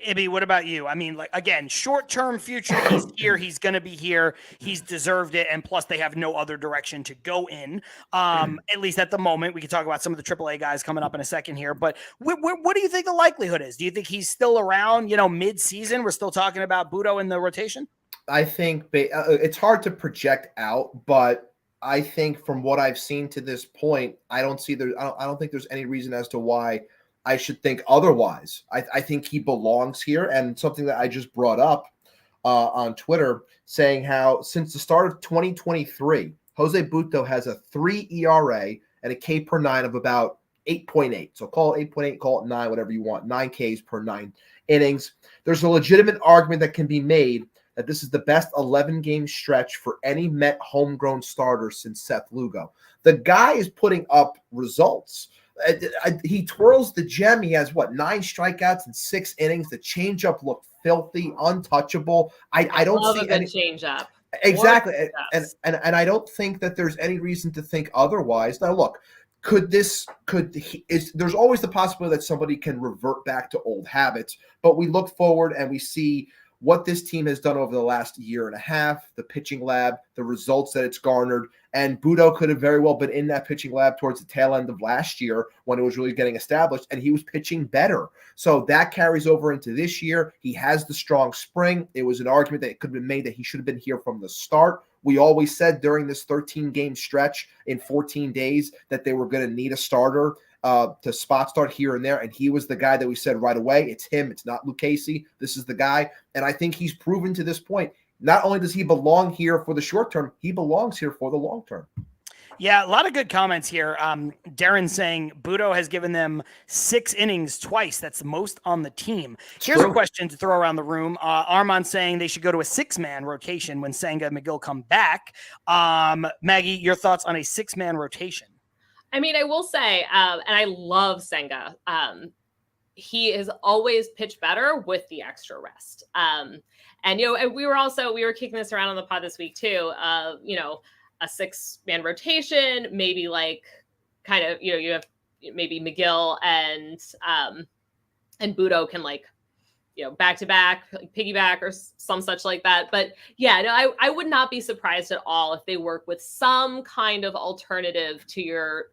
Speaker 3: Ibby, what about you? I mean, like, again, short-term future, he's here. He's going to be here. He's deserved it. And plus, they have no other direction to go in, at least at the moment. We can talk about some of the AAA guys coming up in a second here. But what do you think the likelihood is? Do you think he's still around, mid-season? We're still talking about Butto in the rotation?
Speaker 4: I think it's hard to project out, but I think from what I've seen to this point, I don't think there's any reason as to why I should think otherwise. I think he belongs here. And something that I just brought up on Twitter, saying how since the start of 2023, Jose Butto has a 3 ERA and a K per 9 of about 8.8. So call it 8.8, call it 9, whatever you want, 9 Ks per 9 innings. There's a legitimate argument that can be made that this is the best 11-game stretch for any Met homegrown starter since Seth Lugo. The guy is putting up results. He twirls the gem. He has 9 strikeouts in 6 innings. The changeup looked filthy, untouchable. I don't see any
Speaker 5: changeup.
Speaker 4: Exactly, and I don't think that there's any reason to think otherwise. Now, look, there's always the possibility that somebody can revert back to old habits, but we look forward and we see what this team has done over the last year and a half, the pitching lab, the results that it's garnered. And Butto could have very well been in that pitching lab towards the tail end of last year when it was really getting established, and he was pitching better. So that carries over into this year. He has the strong spring. It was an argument that it could have been made that he should have been here from the start. We always said during this 13-game stretch in 14 days that they were going to need a starter to spot start here and there, and he was the guy that we said right away, it's him, it's not Lucchesi, this is the guy. And I think he's proven to this point, not only does he belong here for the short term, he belongs here for the long term.
Speaker 3: Yeah, a lot of good comments here. Darren saying Butto has given them 6 innings twice. That's the most on the team. Here's a question to throw around the room. Armand saying they should go to a 6-man rotation when Senga and McGill come back. Maggie, your thoughts on a 6-man rotation?
Speaker 5: I mean, I will say, and I love Senga. He has always pitched better with the extra rest. And we were kicking this around on the pod this week too. A 6-man rotation, maybe like kind of, you have maybe McGill and Butto can back to back, like piggyback or some such like that. But yeah, no, I would not be surprised at all if they work with some kind of alternative to your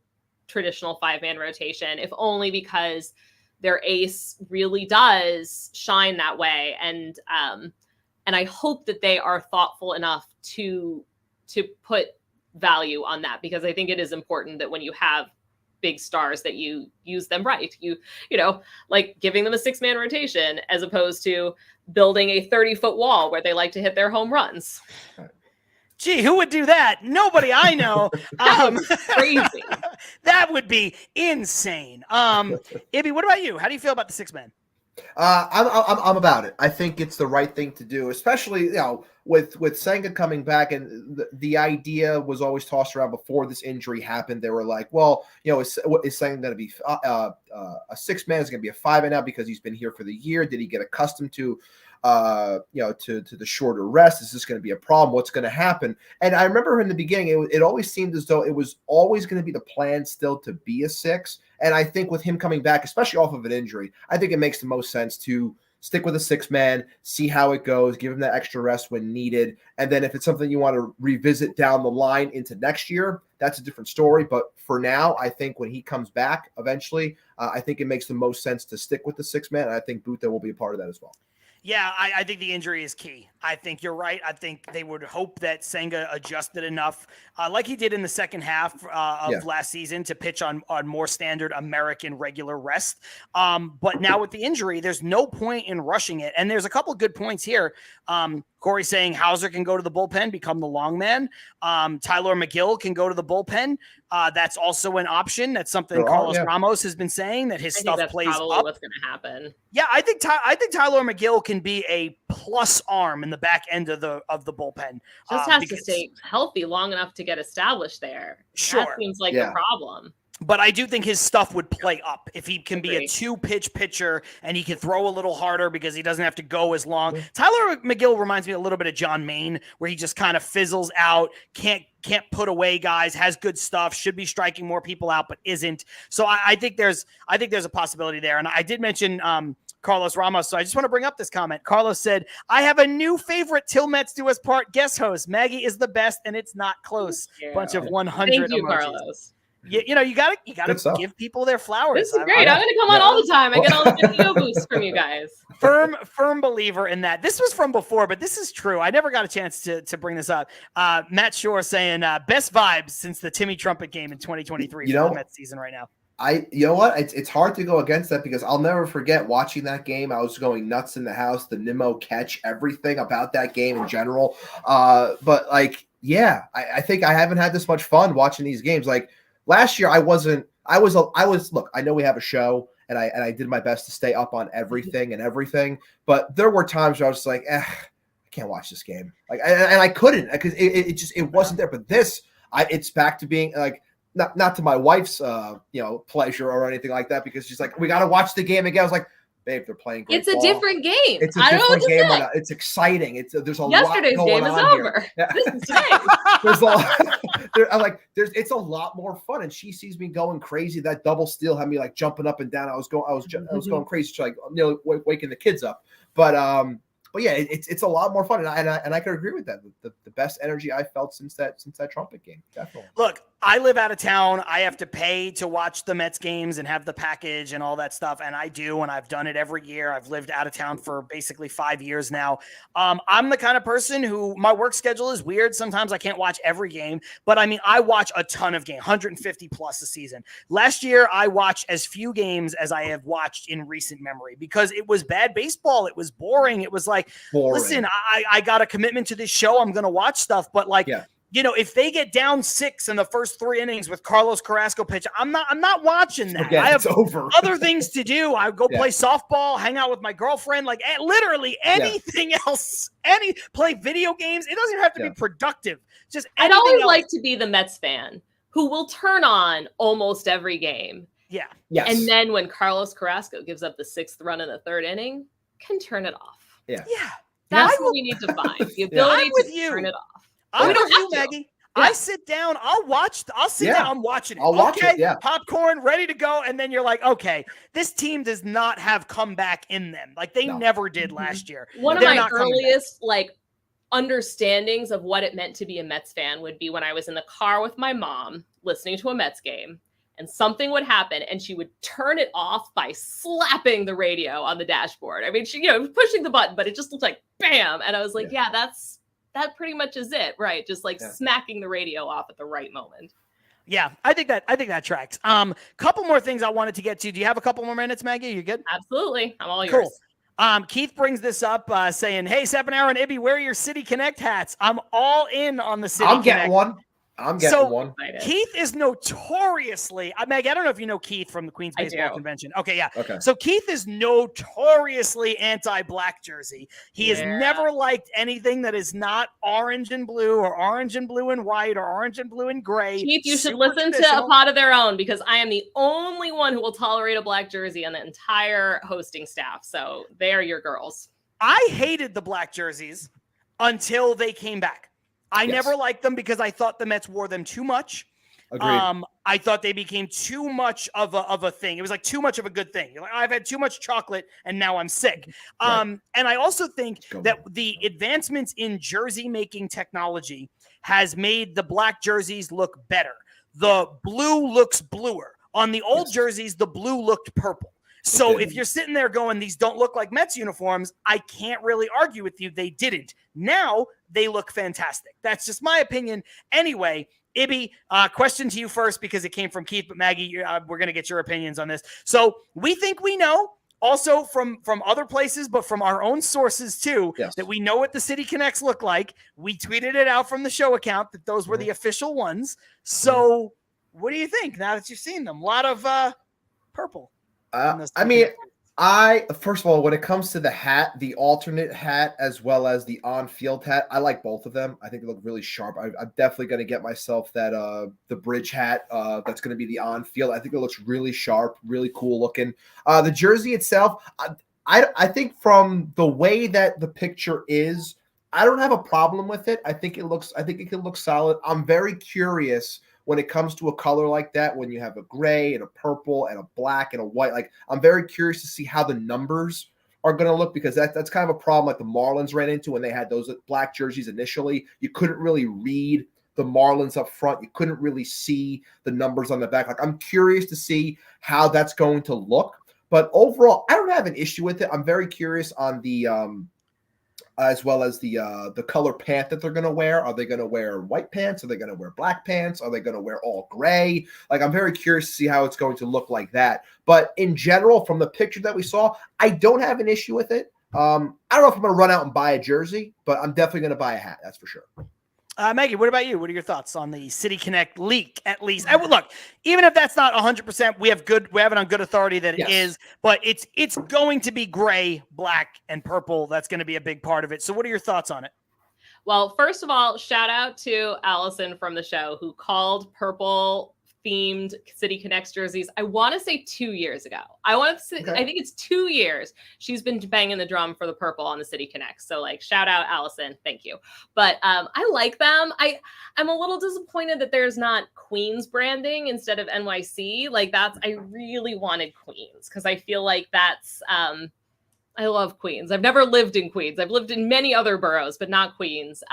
Speaker 5: traditional 5-man rotation, if only because their ace really does shine that way. And I hope that they are thoughtful enough to put value on that, because I think it is important that when you have big stars that you use them right. You like giving them a 6-man rotation as opposed to building a 30-foot wall where they like to hit their home runs.
Speaker 3: Gee, who would do that? Nobody I know.
Speaker 5: Crazy.
Speaker 3: That would be insane. Ibby, what about you? How do you feel about the six man?
Speaker 4: I'm about it. I think it's the right thing to do, especially with Senga coming back, and the idea was always tossed around before this injury happened. They were like, well, is Senga going to be a six man? Is going to be a five man now because he's been here for the year? Did he get accustomed to the shorter rest? Is this going to be a problem? What's going to happen? And I remember in the beginning, it always seemed as though it was always going to be the plan still to be a six. And I think with him coming back, especially off of an injury, I think it makes the most sense to stick with a six man, see how it goes, give him that extra rest when needed. And then if it's something you want to revisit down the line into next year, that's a different story. But for now, I think when he comes back eventually, I think it makes the most sense to stick with the six man. And I think Butto will be a part of that as well.
Speaker 3: Yeah, I think the injury is key. I think you're right. I think they would hope that Senga adjusted enough, like he did in the second half of last season, to pitch on more standard American regular rest. But now with the injury, there's no point in rushing it. And there's a couple of good points here. Corey saying Hauser can go to the bullpen, become the long man. Tyler McGill can go to the bullpen. That's also an option. That's something Carlos Ramos has been saying, that his stuff plays up.
Speaker 5: What's going to happen?
Speaker 3: Yeah, I think Tyler McGill can be a plus arm in the back end of the bullpen.
Speaker 5: Just has to stay healthy long enough to get established there.
Speaker 3: Sure,
Speaker 5: that seems like the problem.
Speaker 3: But I do think his stuff would play up if he can be a 2-pitch pitcher and he can throw a little harder because he doesn't have to go as long. Tyler McGill reminds me a little bit of John Maine, where he just kind of fizzles out, can't put away guys, has good stuff, should be striking more people out, but isn't. So I think there's a possibility there. And I did mention Carlos Ramos, so I just want to bring up this comment. Carlos said, "I have a new favorite Til Mets Do Us Part guest host. Maggie is the best, and it's not close." Bunch of 100
Speaker 5: Thank you,
Speaker 3: emojis.
Speaker 5: Carlos.
Speaker 3: You gotta give people their flowers.
Speaker 5: This is great. I'm going to come on all the time. I get all the video boosts from you guys.
Speaker 3: Firm believer in that. This was from before, but this is true. I never got a chance to bring this up. Matt Shore saying best vibes since the Timmy Trumpet game in 2023 for the Mets season right now.
Speaker 4: You know what? It's hard to go against that because I'll never forget watching that game. I was going nuts in the house, the Nimmo catch, everything about that game in general. But I think I haven't had this much fun watching these games. Like last year, I was, look, I know we have a show and I did my best to stay up on everything, but there were times where I was just like, I can't watch this game. And I couldn't because it wasn't there. But it's back to being like, not to my wife's pleasure or anything like that, because she's like, we got to watch the game again. I was like, babe, they're playing great
Speaker 5: ball.
Speaker 4: Different game. It's a different game. It's exciting. There's a
Speaker 5: Yesterday's
Speaker 4: lot going
Speaker 5: game is
Speaker 4: on
Speaker 5: over.
Speaker 4: Here.
Speaker 5: This is today.
Speaker 4: It's a lot more fun, and she sees me going crazy. That double steal had me like jumping up and down. I was going crazy, so like nearly waking the kids up. But yeah, it's a lot more fun, and I can agree with that. The best energy I felt since that Trumpet game, definitely.
Speaker 3: Look, I live out of town. I have to pay to watch the Mets games and have the package and all that stuff, and I do, and I've done it every year. I've lived out of town for basically 5 years now. I'm the kind of person who my work schedule is weird. Sometimes I can't watch every game, but I mean, I watch a ton of games, 150 plus a season. Last year, I watched as few games as I have watched in recent memory because it was bad baseball. It was boring. It was like, listen, I got a commitment to this show. I'm going to watch stuff, but if they get down 6 in the first 3 innings with Carlos Carrasco pitch, I'm not watching that. I have other things to do. I go play softball, hang out with my girlfriend, like literally anything else. Play video games. It doesn't have to be productive. Just
Speaker 5: I'd always like to be the Mets fan who will turn on almost every game.
Speaker 3: Yeah.
Speaker 4: Yes.
Speaker 5: And then when Carlos Carrasco gives up the 6th run in the 3rd inning, can turn it off.
Speaker 4: Yeah.
Speaker 3: Yeah.
Speaker 5: That's what we need to find. The ability to turn it off.
Speaker 3: I'm with you, Maggie. Yeah. I sit down. I'll sit down. I'm watching it.
Speaker 4: I'll watch it. Yeah.
Speaker 3: Popcorn, ready to go. And then you're like, okay, this team does not have comeback in them. Like they never did last year.
Speaker 5: One of my earliest understandings of what it meant to be a Mets fan would be when I was in the car with my mom listening to a Mets game. And something would happen, and she would turn it off by slapping the radio on the dashboard. I mean, she, pushing the button, but it just looked like bam. And I was like, that pretty much is it, right? Just smacking the radio off at the right moment.
Speaker 3: Yeah, I think that tracks. Couple more things I wanted to get to. Do you have a couple more minutes, Maggie? You good?
Speaker 5: Absolutely. I'm all yours.
Speaker 3: Cool. Keith brings this up saying, hey, Saponaro and Ibby, where are your City Connect hats? I'm all in on the City Connect.
Speaker 4: I'll get one. I'm getting one.
Speaker 3: Keith is notoriously, Maggie, I don't know if you know Keith from the Queens Baseball Convention. Okay, yeah.
Speaker 4: Okay.
Speaker 3: So Keith is notoriously anti-black jersey. He has never liked anything that is not orange and blue or orange and blue and white or orange and blue and gray.
Speaker 5: Keith, you should listen to A Pod of Their Own, because I am the only one who will tolerate a black jersey on the entire hosting staff. So they are your girls.
Speaker 3: I hated the black jerseys until they came back. I never liked them because I thought the Mets wore them too much.
Speaker 4: Agreed.
Speaker 3: I thought they became too much of a thing. It was like too much of a good thing. You're like, I've had too much chocolate and now I'm sick. And I also think that the advancements in jersey making technology has made the black jerseys look better. The blue looks bluer. On the old jerseys, the blue looked purple. So if you're sitting there going, these don't look like Mets uniforms, I can't really argue with you. They didn't. Now they look fantastic. That's just my opinion. Anyway, Ibby, question to you first because it came from Keith, but Maggie, we're going to get your opinions on this. So we think we know, also from other places, but from our own sources too, that we know what the City Connects look like. We tweeted it out from the show account that those were the official ones. So what do you think now that you've seen them? A lot of purple.
Speaker 4: I mean, first of all, when it comes to the hat, the alternate hat as well as the on-field hat, I like both of them. I think they look really sharp. I'm definitely going to get myself that the bridge hat that's going to be the on-field. I think it looks really sharp, really cool looking. The jersey itself, I think from the way that the picture is, I don't have a problem with it. I think it can look solid. I'm very curious when it comes to a color like that, when you have a gray and a purple and a black and a white. Like, I'm very curious to see how the numbers are going to look, because that's kind of a problem like the Marlins ran into when they had those black jerseys initially. You couldn't really read the Marlins up front. You couldn't really see the numbers on the back. Like, I'm curious to see how that's going to look. But overall, I don't have an issue with it. I'm very curious on the as well as the color pant that they're going to wear. Are they going to wear white pants? Are they going to wear black pants? Are they going to wear all gray? Like, I'm very curious to see how it's going to look like that. But in general, from the picture that we saw, I don't have an issue with it. I don't know if I'm going to run out and buy a jersey, but I'm definitely going to buy a hat. That's for sure.
Speaker 3: Maggie, what about you? What are your thoughts on the City Connect leak, at least? Look, even if that's not 100%, we have it on good authority that it is, but it's going to be gray, black, and purple. That's going to be a big part of it. So what are your thoughts on it?
Speaker 5: Well, first of all, shout out to Allison from the show who called purple themed City Connects jerseys. I want to say 2 years ago. I think it's 2 years. She's been banging the drum for the purple on the City Connects. So, like, shout out Allison. Thank you. But I like them. I'm a little disappointed that there's not Queens branding instead of NYC. Like, I really wanted Queens because I feel like that's I love Queens. I've never lived in Queens. I've lived in many other boroughs, but not Queens.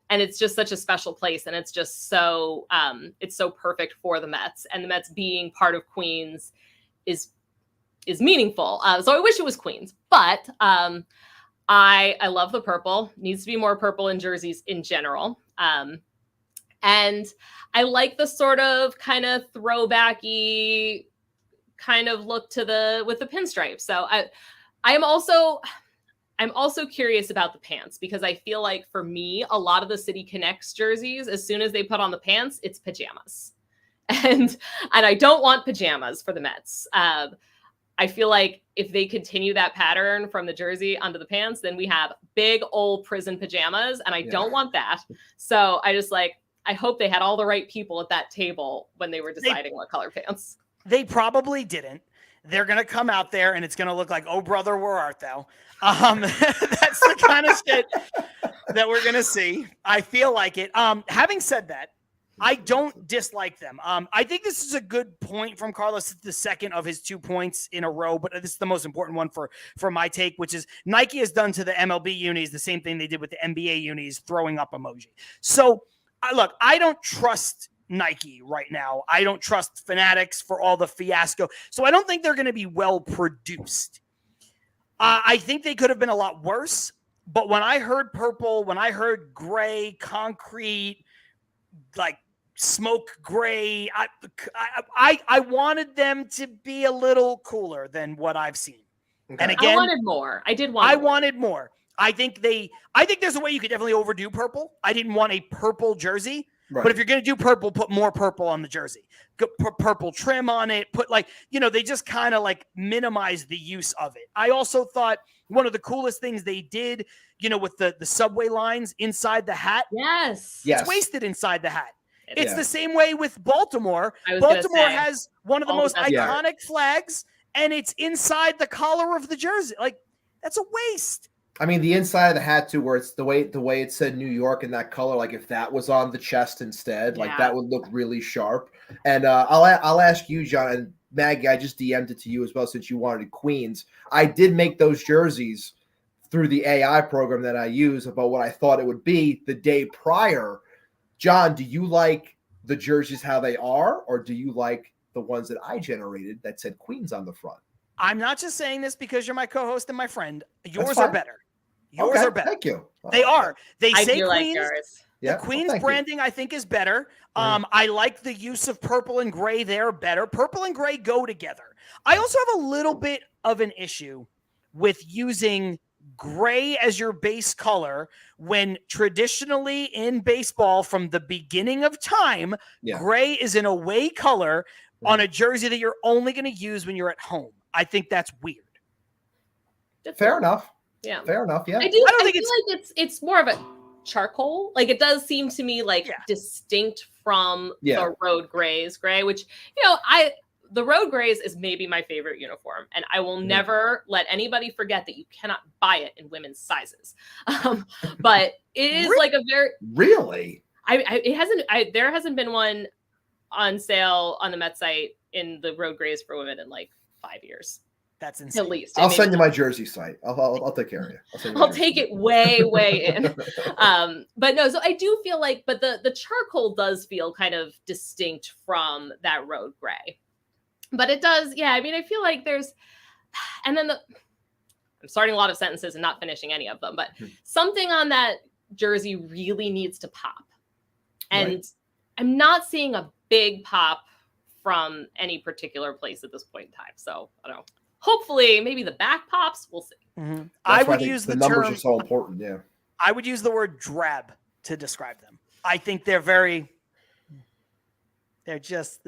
Speaker 5: And it's just such a special place. And it's just so perfect for the Mets. And the Mets being part of Queens is meaningful. So I wish it was Queens. But I love the purple. Needs to be more purple in jerseys in general. And I like the sort of kind of throwbacky kind of look with the pinstripes. So I'm also curious about the pants, because I feel like for me, a lot of the City Connects jerseys, as soon as they put on the pants, it's pajamas. And I don't want pajamas for the Mets. I feel like if they continue that pattern from the jersey onto the pants, then we have big old prison pajamas, and I don't want that. So I hope they had all the right people at that table when they were deciding what color pants.
Speaker 3: They probably didn't. They're going to come out there and it's going to look like, oh, brother, where art thou? That's the kind of shit that we're going to see. I feel like it. Having said that, I don't dislike them. I think this is a good point from Carlos, the second of his 2 points in a row, but this is the most important one for my take, which is Nike has done to the MLB unis the same thing they did with the NBA unis, throwing up emoji. So, look, I don't trust Nike right now. I don't trust Fanatics for all the fiasco. So I don't think they're going to be well produced. I think they could have been a lot worse. But when I heard purple, when I heard gray, concrete, like smoke gray, I wanted them to be a little cooler than what I've seen. Okay. And again,
Speaker 5: I wanted more.
Speaker 3: Wanted more. I think there's a way you could definitely overdo purple. I didn't want a purple jersey.
Speaker 4: Right.
Speaker 3: But if you're going to do purple, put more purple on the jersey. Put purple trim on it. Put they just kind of like minimize the use of it. I also thought one of the coolest things they did, with the subway lines inside the hat.
Speaker 5: Yes.
Speaker 3: It's wasted inside the hat. It's
Speaker 5: Yeah.
Speaker 3: the same way with Baltimore.
Speaker 5: I was gonna
Speaker 3: Baltimore
Speaker 5: say,
Speaker 3: has one of the
Speaker 5: all the
Speaker 3: most
Speaker 5: best
Speaker 3: iconic flags, and it's inside the collar of the jersey. Like, that's a waste.
Speaker 4: I mean, the inside of the hat too, where it's the way it said New York in that color. Like if that was on the chest instead, like that would look really sharp. And I'll ask you, John, and Maggie, I just DM'd it to you as well since you wanted Queens. I did make those jerseys through the AI program that I use about what I thought it would be the day prior. John, do you like the jerseys how they are, or do you like the ones that I generated that said Queens on the front?
Speaker 3: I'm not just saying this because you're my co-host and my friend. Yours are better. Yours
Speaker 4: Okay,
Speaker 3: are better.
Speaker 4: Thank you.
Speaker 3: They are. They
Speaker 5: I
Speaker 3: say
Speaker 5: do
Speaker 3: Queens.
Speaker 5: like yours.
Speaker 4: Yeah,
Speaker 3: The Queens
Speaker 4: thank you.
Speaker 3: branding, I think, is better. I like the use of purple and gray there better. Purple and gray go together. I also have a little bit of an issue with using gray as your base color when traditionally in baseball from the beginning of time, gray is an away color on a jersey that you're only going to use when you're at home. I think that's weird.
Speaker 4: Fair enough.
Speaker 5: Yeah.
Speaker 4: Fair enough. Yeah.
Speaker 5: I feel like it's more of a charcoal. Like it does seem to me like distinct from the road grays gray, which the road grays is maybe my favorite uniform, and I will never let anybody forget that you cannot buy it in women's sizes. But it is like a very there hasn't been one on sale on the Met site in the road grays for women in like 5 years.
Speaker 3: That's insane.
Speaker 5: At least
Speaker 4: I'll send you my jersey site. I'll take care of you.
Speaker 5: I'll take it way in. But no, so I do feel like, but the charcoal does feel kind of distinct from that road gray. But it does, I mean, I feel like there's, and then I'm starting a lot of sentences and not finishing any of them, but something on that jersey really needs to pop. And I'm not seeing a big pop from any particular place at this point in time. So I don't know. Hopefully, maybe the back pops. We'll see.
Speaker 3: Mm-hmm. I would use the
Speaker 4: numbers
Speaker 3: term,
Speaker 4: are so important. Yeah.
Speaker 3: I would use the word drab to describe them. I think they're just,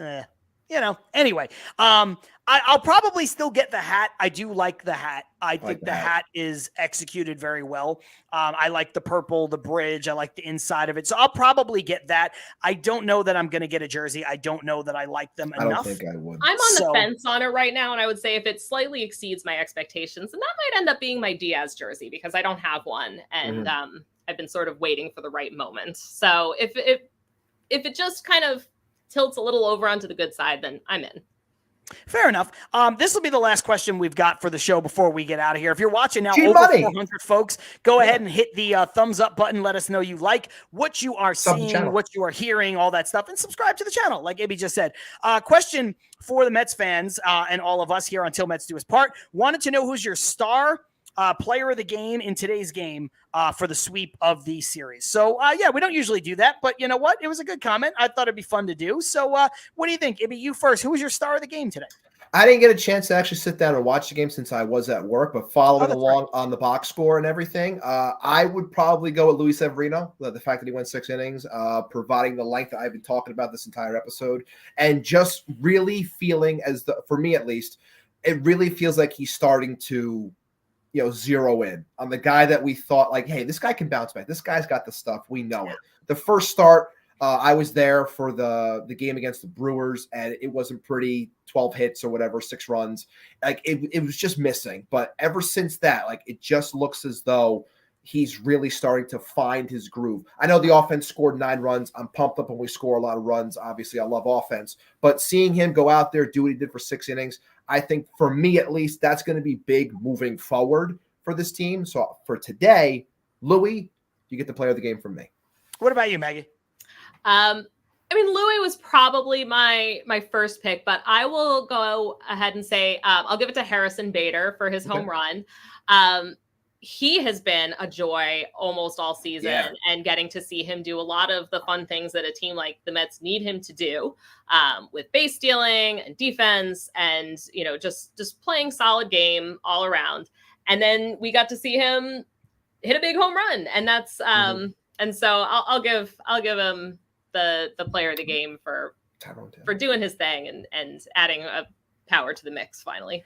Speaker 3: anyway, I'll probably still get the hat. I do like the hat. I think the hat is executed very well. I like the purple, the bridge. I like the inside of it. So I'll probably get that. I don't know that I'm going to get a jersey. I don't know that I like them enough.
Speaker 4: I don't think I would.
Speaker 5: I'm on the fence on it right now. And I would say if it slightly exceeds my expectations, and that might end up being my Diaz jersey because I don't have one. And I've been sort of waiting for the right moment. So if it just kind of tilts a little over onto the good side, then I'm in.
Speaker 3: Fair enough. This will be the last question we've got for the show before we get out of here. If you're watching now, over 400 folks, go ahead and hit the thumbs up button. Let us know you like what you are seeing, what you are hearing, all that stuff, and subscribe to the channel, like Abby just said. Question for the Mets fans and all of us here on Til Mets Do Us Part. Wanted to know who's your star player of the game in today's game for the sweep of the series. So, we don't usually do that, but you know what? It was a good comment. I thought it'd be fun to do. So, what do you think? It'd be you first. Who was your star of the game today?
Speaker 4: I didn't get a chance to actually sit down and watch the game since I was at work, but following along on the box score and everything, I would probably go with Luis Severino, the fact that he went 6 innings, providing the length that I've been talking about this entire episode, and just really feeling for me at least, it really feels like he's starting to zero in on the guy that we thought like, hey, this guy can bounce back. This guy's got the stuff. We know it. The first start, I was there for the game against the Brewers, and it wasn't pretty. 12 hits or whatever, 6 runs. Like it was just missing. But ever since that, like it just looks as though he's really starting to find his groove. I know the offense scored 9 runs. I'm pumped up when we score a lot of runs. Obviously, I love offense. But seeing him go out there, do what he did for 6 innings, I think for me at least, that's going to be big moving forward for this team. So for today, Louis, you get the player of the game from me.
Speaker 3: What about you, Maggie?
Speaker 5: I mean, Louis was probably my first pick, but I will go ahead and say I'll give it to Harrison Bader for his home run. He has been a joy almost all season, and getting to see him do a lot of the fun things that a team like the Mets need him to do, with base stealing and defense and, just playing solid game all around. And then we got to see him hit a big home run, and that's and so I'll give him the player of the game for doing his thing and adding a power to the mix finally.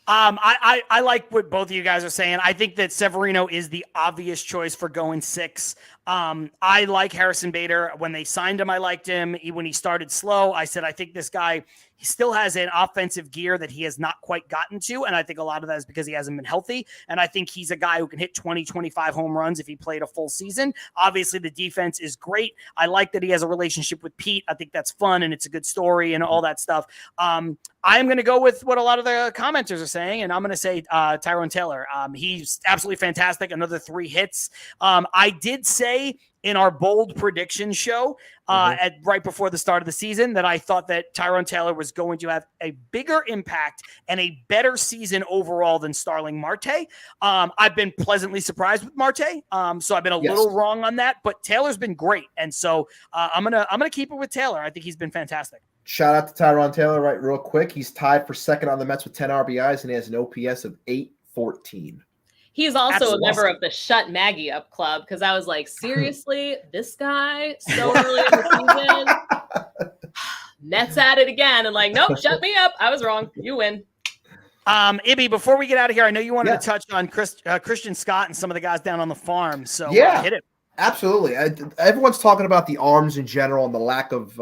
Speaker 3: I like what both of you guys are saying. I think that Severino is the obvious choice for going 6. I like Harrison Bader. When they signed him, I liked him. When he started slow, I said, I think this guy, he still has an offensive gear that he has not quite gotten to. And I think a lot of that is because he hasn't been healthy. And I think he's a guy who can hit 20, 25 home runs if he played a full season. Obviously, the defense is great. I like that he has a relationship with Pete. I think that's fun and it's a good story and all that stuff. I'm going to go with what a lot of the commenters are saying, and I'm going to say Tyrone Taylor. He's absolutely fantastic. Another 3 hits. I did say in our bold prediction show right before the start of the season that I thought that Tyrone Taylor was going to have a bigger impact and a better season overall than Starling Marte. I've been pleasantly surprised with Marte. So I've been a little wrong on that, but Taylor's been great. And so I'm going to keep it with Taylor. I think he's been fantastic.
Speaker 4: Shout out to Tyrone Taylor, right, real quick. He's tied for second on the Mets with 10 RBIs, and he has an OPS of 814.
Speaker 5: He's also a member of the Shut Maggie Up Club, because I was like, seriously, this guy so early in the season, Mets at it again, and like, nope, shut me up. I was wrong. You win.
Speaker 3: Ibby, before we get out of here, I know you wanted to touch on Christian Scott and some of the guys down on the farm. So hit it.
Speaker 4: Absolutely. Everyone's talking about the arms in general and the lack of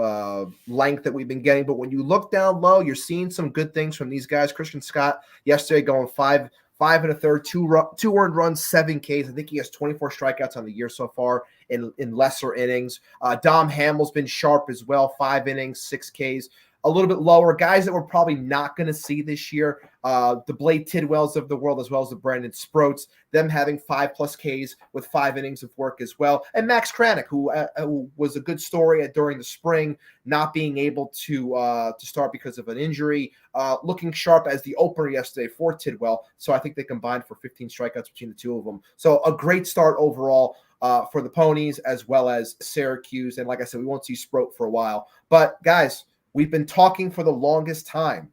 Speaker 4: length that we've been getting. But when you look down low, you're seeing some good things from these guys. Christian Scott yesterday going 5 1/3, 2 earned runs, 7 Ks. I think he has 24 strikeouts on the year so far in lesser innings. Dom Hamill's been sharp as well, 5 innings, 6 Ks. A little bit lower. Guys that we're probably not going to see this year, the Blade Tidwells of the world, as well as the Brandon Sproats, them having 5+ Ks with 5 innings of work as well. And Max Kranick, who was a good story during the spring, not being able to start because of an injury, looking sharp as the opener yesterday for Tidwell. So I think they combined for 15 strikeouts between the two of them. So a great start overall for the Ponies as well as Syracuse. And like I said, we won't see Sproat for a while. But guys, we've been talking for the longest time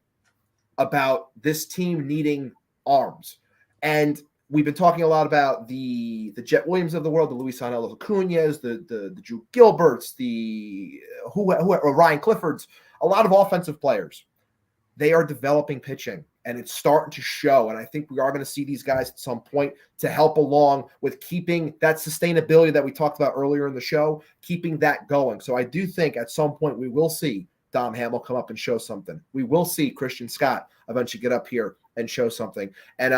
Speaker 4: about this team needing arms. And we've been talking a lot about the Jet Williams of the world, the Luis Angel Acuñas, the Drew Gilberts, the Ryan Cliffords, a lot of offensive players. They are developing pitching, and it's starting to show. And I think we are going to see these guys at some point to help along with keeping that sustainability that we talked about earlier in the show, keeping that going. So I do think at some point we will see Dom Hamill come up and show something. We will see Christian Scott eventually get up here and show something. And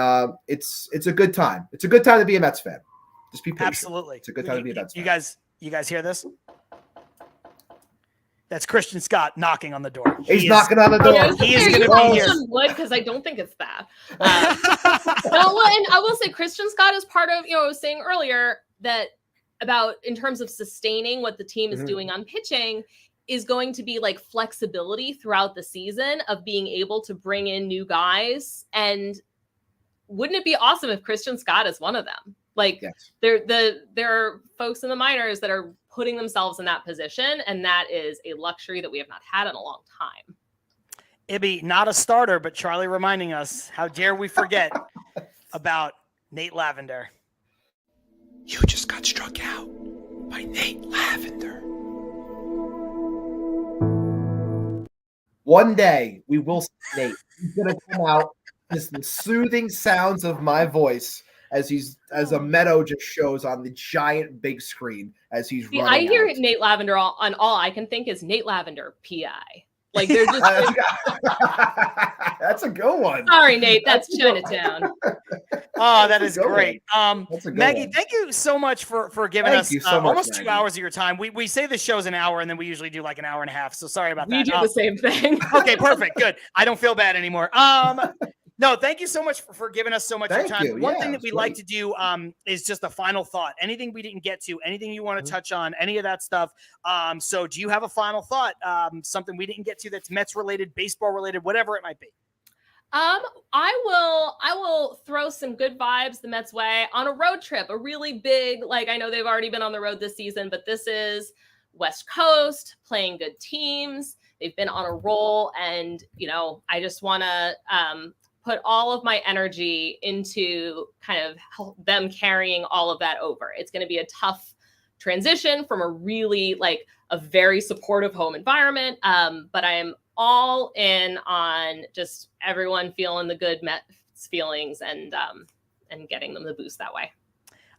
Speaker 4: it's a good time. It's a good time to be a Mets fan. Just be patient.
Speaker 3: Absolutely.
Speaker 4: It's a good time to be a Mets fan.
Speaker 3: You guys hear this? That's Christian Scott knocking on the door.
Speaker 4: He's knocking on the door.
Speaker 3: He is going to be here.
Speaker 5: Because I don't think it's that. No, and I will say Christian Scott is part of, I was saying earlier that about in terms of sustaining what the team is doing on pitching is going to be like flexibility throughout the season of being able to bring in new guys. And wouldn't it be awesome if Christian Scott is one of them? Like there are folks in the minors that are putting themselves in that position. And that is a luxury that we have not had in a long time.
Speaker 3: Ibby, not a starter, but Charlie reminding us, how dare we forget about Nate Lavender.
Speaker 1: You just got struck out by Nate Lavender.
Speaker 4: One day we will see Nate. He's going to come out with the soothing sounds of my voice as a Meadow just shows on the giant big screen as he's running.
Speaker 5: I hear
Speaker 4: out.
Speaker 5: Nate Lavender on all I can think is Nate Lavender PI. Like they're just
Speaker 4: that's a good one.
Speaker 5: Sorry, Nate, that's Chinatown.
Speaker 3: Oh, that is great. Maggie,
Speaker 4: one.
Speaker 3: thank you so much for giving us almost 2 hours of your time. We say the show's an hour and then we usually do like an hour and a half. So sorry about that.
Speaker 5: We do the same thing.
Speaker 3: Okay, perfect. Good. I don't feel bad anymore. No, thank you so much for giving us so much of your time. One thing that we like to do is just a final thought. Anything we didn't get to, anything you want to touch on, any of that stuff. So do you have a final thought? Something we didn't get to that's Mets related, baseball related, whatever it might be.
Speaker 5: I will throw some good vibes the Mets way on a road trip, a really big, like I know they've already been on the road this season, but this is West Coast playing good teams. They've been on a roll and, I just want to, put all of my energy into kind of them carrying all of that over. It's going to be a tough transition from a really like a very supportive home environment. But I am all in on just everyone feeling the good Mets feelings and getting them the boost that way.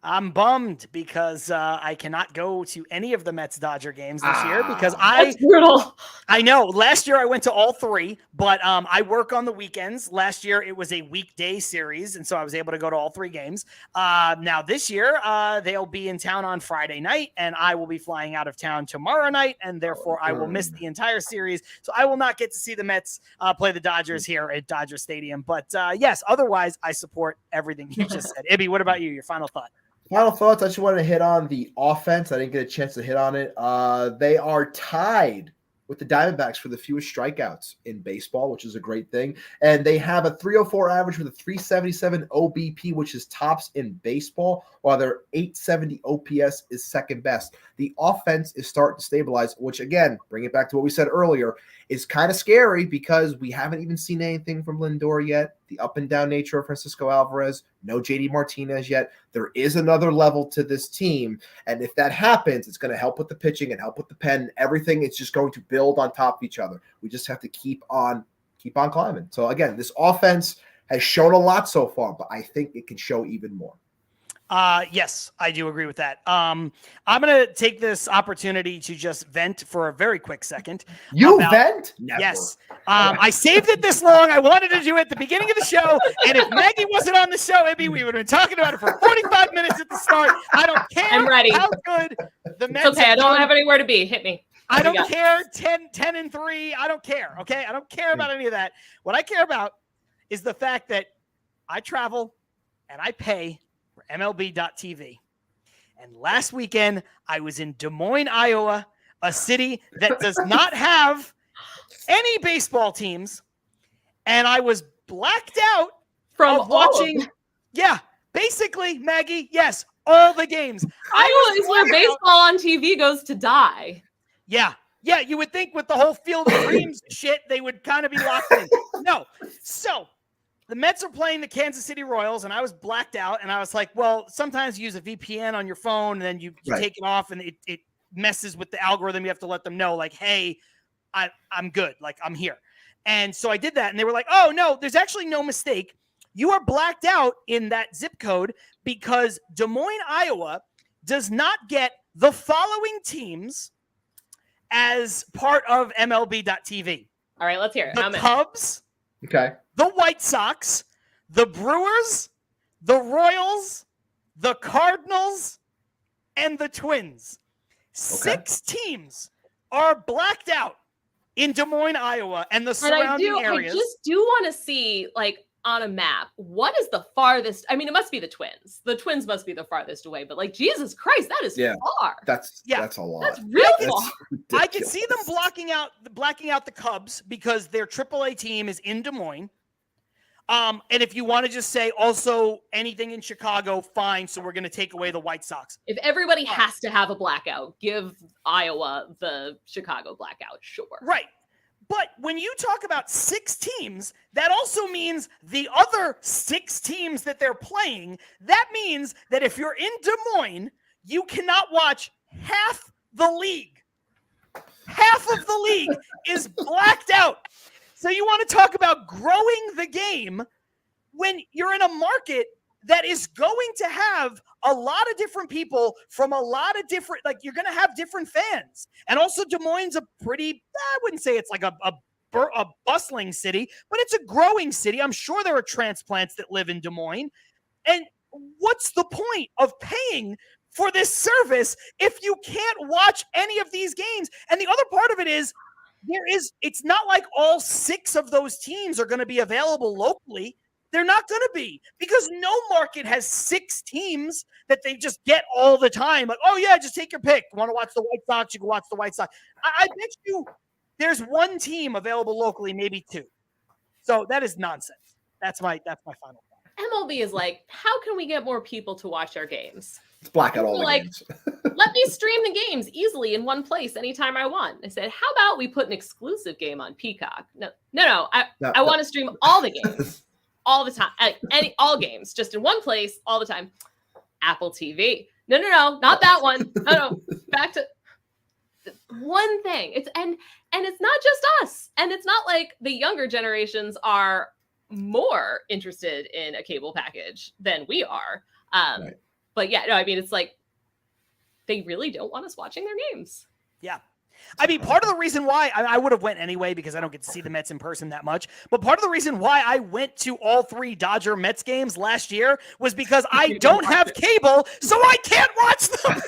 Speaker 3: I'm bummed because I cannot go to any of the Mets-Dodger games this year because that's
Speaker 5: brutal.
Speaker 3: I know. Last year I went to all three, but I work on the weekends. Last year it was a weekday series, and so I was able to go to all three games. Now this year they'll be in town on Friday night, and I will be flying out of town tomorrow night, and therefore I will miss the entire series. So I will not get to see the Mets play the Dodgers here at Dodger Stadium. But yes, otherwise I support everything you just said. Ibby, what about you? Your final thought?
Speaker 4: Final thoughts. I just wanted to hit on the offense. I didn't get a chance to hit on it. They are tied with the Diamondbacks for the fewest strikeouts in baseball, which is a great thing. And they have a 304 average with a 377 OBP, which is tops in baseball, while their 870 OPS is second best. The offense is starting to stabilize, which, again, bring it back to what we said earlier, is kind of scary because we haven't even seen anything from Lindor yet. The up and down nature of Francisco Alvarez, no JD Martinez yet. There is another level to this team. And if that happens, it's going to help with the pitching and help with the pen. Everything is just going to build on top of each other. We just have to keep on climbing. So again, this offense has shown a lot so far, but I think it can show even more.
Speaker 3: Yes, I do agree with that. I'm going to take this opportunity to just vent for a very quick second.
Speaker 4: Vent? Never.
Speaker 3: Yes. I saved it this long. I wanted to do it at the beginning of the show. And if Maggie wasn't on the show, Ibby, we would have been talking about it for 45 minutes at the start. I don't care
Speaker 5: I'm ready.
Speaker 3: how good the Mets
Speaker 5: It's okay. I don't have anywhere to be. Hit me.
Speaker 3: I don't care. 10-3. I don't care. Okay. I don't care about any of that. What I care about is the fact that I travel and I pay for MLB.TV. And last weekend, I was in Des Moines, Iowa, a city that does not have any baseball teams. And I was blacked out from watching. Yeah, basically, Maggie, yes, all the games.
Speaker 5: Iowa is where baseball on TV goes to die.
Speaker 3: Yeah. Yeah, you would think with the whole Field of Dreams shit, they would kind of be locked in. No. So the Mets are playing the Kansas City Royals, and I was blacked out, and I was like, well, sometimes you use a VPN on your phone, and then you take it off, and it messes with the algorithm. You have to let them know, like, hey, I'm good. Like, I'm here. And so I did that, and they were like, oh, no, there's actually no mistake. You are blacked out in that zip code because Des Moines, Iowa does not get the following teams as part of MLB.TV.
Speaker 5: All right, let's hear it.
Speaker 3: The Cubs.
Speaker 4: Okay.
Speaker 3: The White Sox, the Brewers, the Royals, the Cardinals, and the Twins. 6 teams are blacked out in Des Moines, Iowa, and the surrounding areas.
Speaker 5: I just do want to see, like, on a map, what is the farthest? I mean, it must be the Twins. The Twins must be the farthest away, but like, Jesus Christ, that is far.
Speaker 4: That's a lot.
Speaker 5: That's real far.
Speaker 3: I can see them blacking out the Cubs because their AAA team is in Des Moines. And if you want to just say also anything in Chicago, fine. So we're going to take away the White Sox.
Speaker 5: If everybody has to have a blackout, give Iowa the Chicago blackout. Sure.
Speaker 3: Right. But when you talk about 6 teams, that also means the other 6 teams that they're playing. That means that if you're in Des Moines, you cannot watch half the league. Half of the league is blacked out. So you want to talk about growing the game when you're in a market that is going to have a lot of different people from a lot of different, like you're going to have different fans. And also Des Moines is a pretty, I wouldn't say it's like a bustling city, but it's a growing city. I'm sure there are transplants that live in Des Moines. And what's the point of paying for this service if you can't watch any of these games? And the other part of it is, it's not like all 6 of those teams are going to be available locally. They're not going to be, because no market has 6 teams that they just get all the time. Like, oh yeah, just take your pick. Want to watch the White Sox? You can watch the White Sox. I bet you there's 1 team available locally, maybe 2. So that is nonsense. That's my final thought.
Speaker 5: MLB is like, how can we get more people to watch our games?
Speaker 4: Let's black out all the games.
Speaker 5: Let me stream the games easily in one place anytime I want. I said, how about we put an exclusive game on Peacock? No. I want to stream all the games. All the time, all games, just in one place, all the time. Apple TV. No, not that one. No. Back to one thing. It's and it's not just us. And it's not like the younger generations are more interested in a cable package than we are.
Speaker 4: Right.
Speaker 5: But yeah, no, I mean, it's like they really don't want us watching their games.
Speaker 3: Yeah. I mean, part of the reason why I would have went anyway, because I don't get to see the Mets in person that much. But part of the reason why I went to all 3 Dodger Mets games last year was because I don't have cable, so I can't watch them.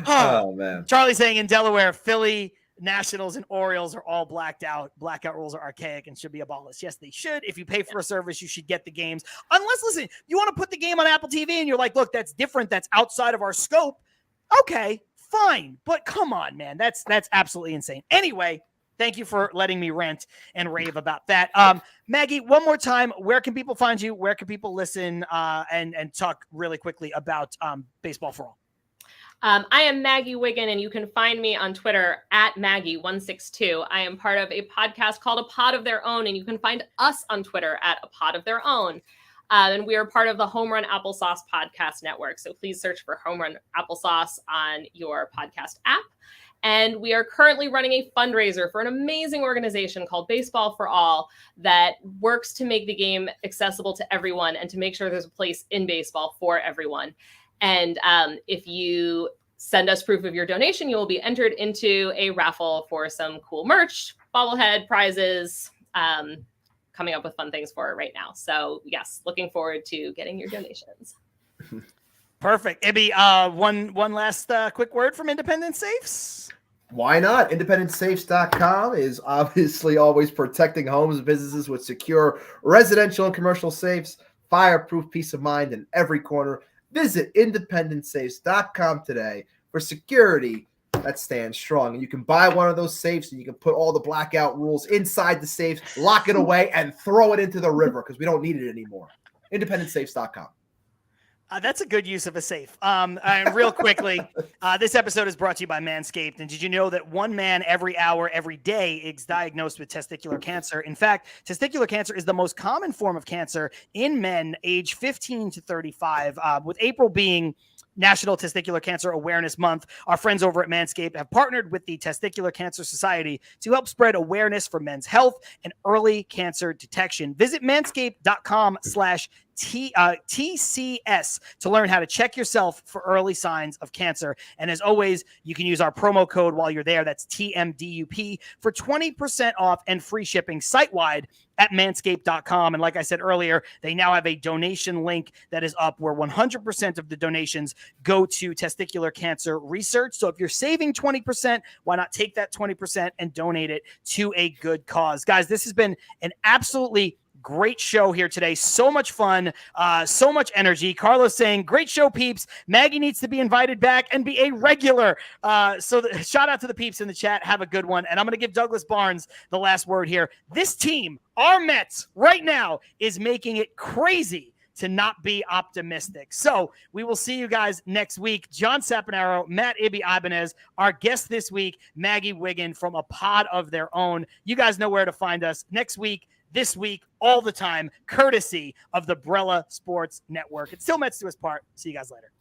Speaker 4: Oh, man.
Speaker 3: Charlie saying in Delaware, Philly, Nationals, and Orioles are all blacked out. Blackout rules are archaic and should be abolished. Yes, they should. If you pay for a service, you should get the games. Unless, listen, you want to put the game on Apple TV and you're like, look, that's different. That's outside of our scope. Okay, fine. But come on, man. That's absolutely insane. Anyway, thank you for letting me rant and rave about that. Maggie, one more time, where can people find you? Where can people listen and talk really quickly about Baseball for All?
Speaker 5: I am Maggie Wiggin, and you can find me on Twitter at Maggie162. I am part of a podcast called A Pod of Their Own, and you can find us on Twitter at A Pod of Their Own. And we are part of the Home Run Applesauce podcast network. So please search for Home Run Applesauce on your podcast app. And we are currently running a fundraiser for an amazing organization called Baseball for All that works to make the game accessible to everyone and to make sure there's a place in baseball for everyone. And if you send us proof of your donation, you will be entered into a raffle for some cool merch, bobblehead prizes, coming up with fun things for it right now. So yes, looking forward to getting your donations.
Speaker 3: Perfect. Ibby, one last quick word from Independent Safes.
Speaker 4: Why not? IndependentSafes.com is obviously always protecting homes and businesses with secure residential and commercial safes, fireproof peace of mind in every corner. Visit IndependentSafes.com today for security that stands strong. And you can buy one of those safes and you can put all the blackout rules inside the safe, lock it away, and throw it into the river because we don't need it anymore. IndependentSafes.com.
Speaker 3: That's a good use of a safe. And real quickly, this episode is brought to you by MANSCAPED. And did you know that one man every hour, every day is diagnosed with testicular cancer? In fact, testicular cancer is the most common form of cancer in men age 15 to 35, with April being National Testicular Cancer Awareness Month. Our friends over at Manscaped have partnered with the Testicular Cancer Society to help spread awareness for men's health and early cancer detection. Visit manscaped.com/TCS to learn how to check yourself for early signs of cancer. And as always, you can use our promo code while you're there. That's TMDUP for 20% off and free shipping site-wide at manscaped.com. And like I said earlier, they now have a donation link that is up where 100% of the donations go to testicular cancer research. So if you're saving 20%, why not take that 20% and donate it to a good cause? Guys, this has been an absolutely great show here today. So much fun, so much energy. Carlos saying, great show, peeps. Maggie needs to be invited back and be a regular. Shout out to the peeps in the chat. Have a good one. And I'm going to give Douglas Barnes the last word here. This team, our Mets, right now is making it crazy to not be optimistic. So we will see you guys next week. John Saponaro, Matt Ibanez, our guest this week, Maggie Wiggin from A Pod of Their Own. You guys know where to find us next week, this week, all the time, courtesy of the Brella Sports Network. It's Til Mets Do Us Part. See you guys later.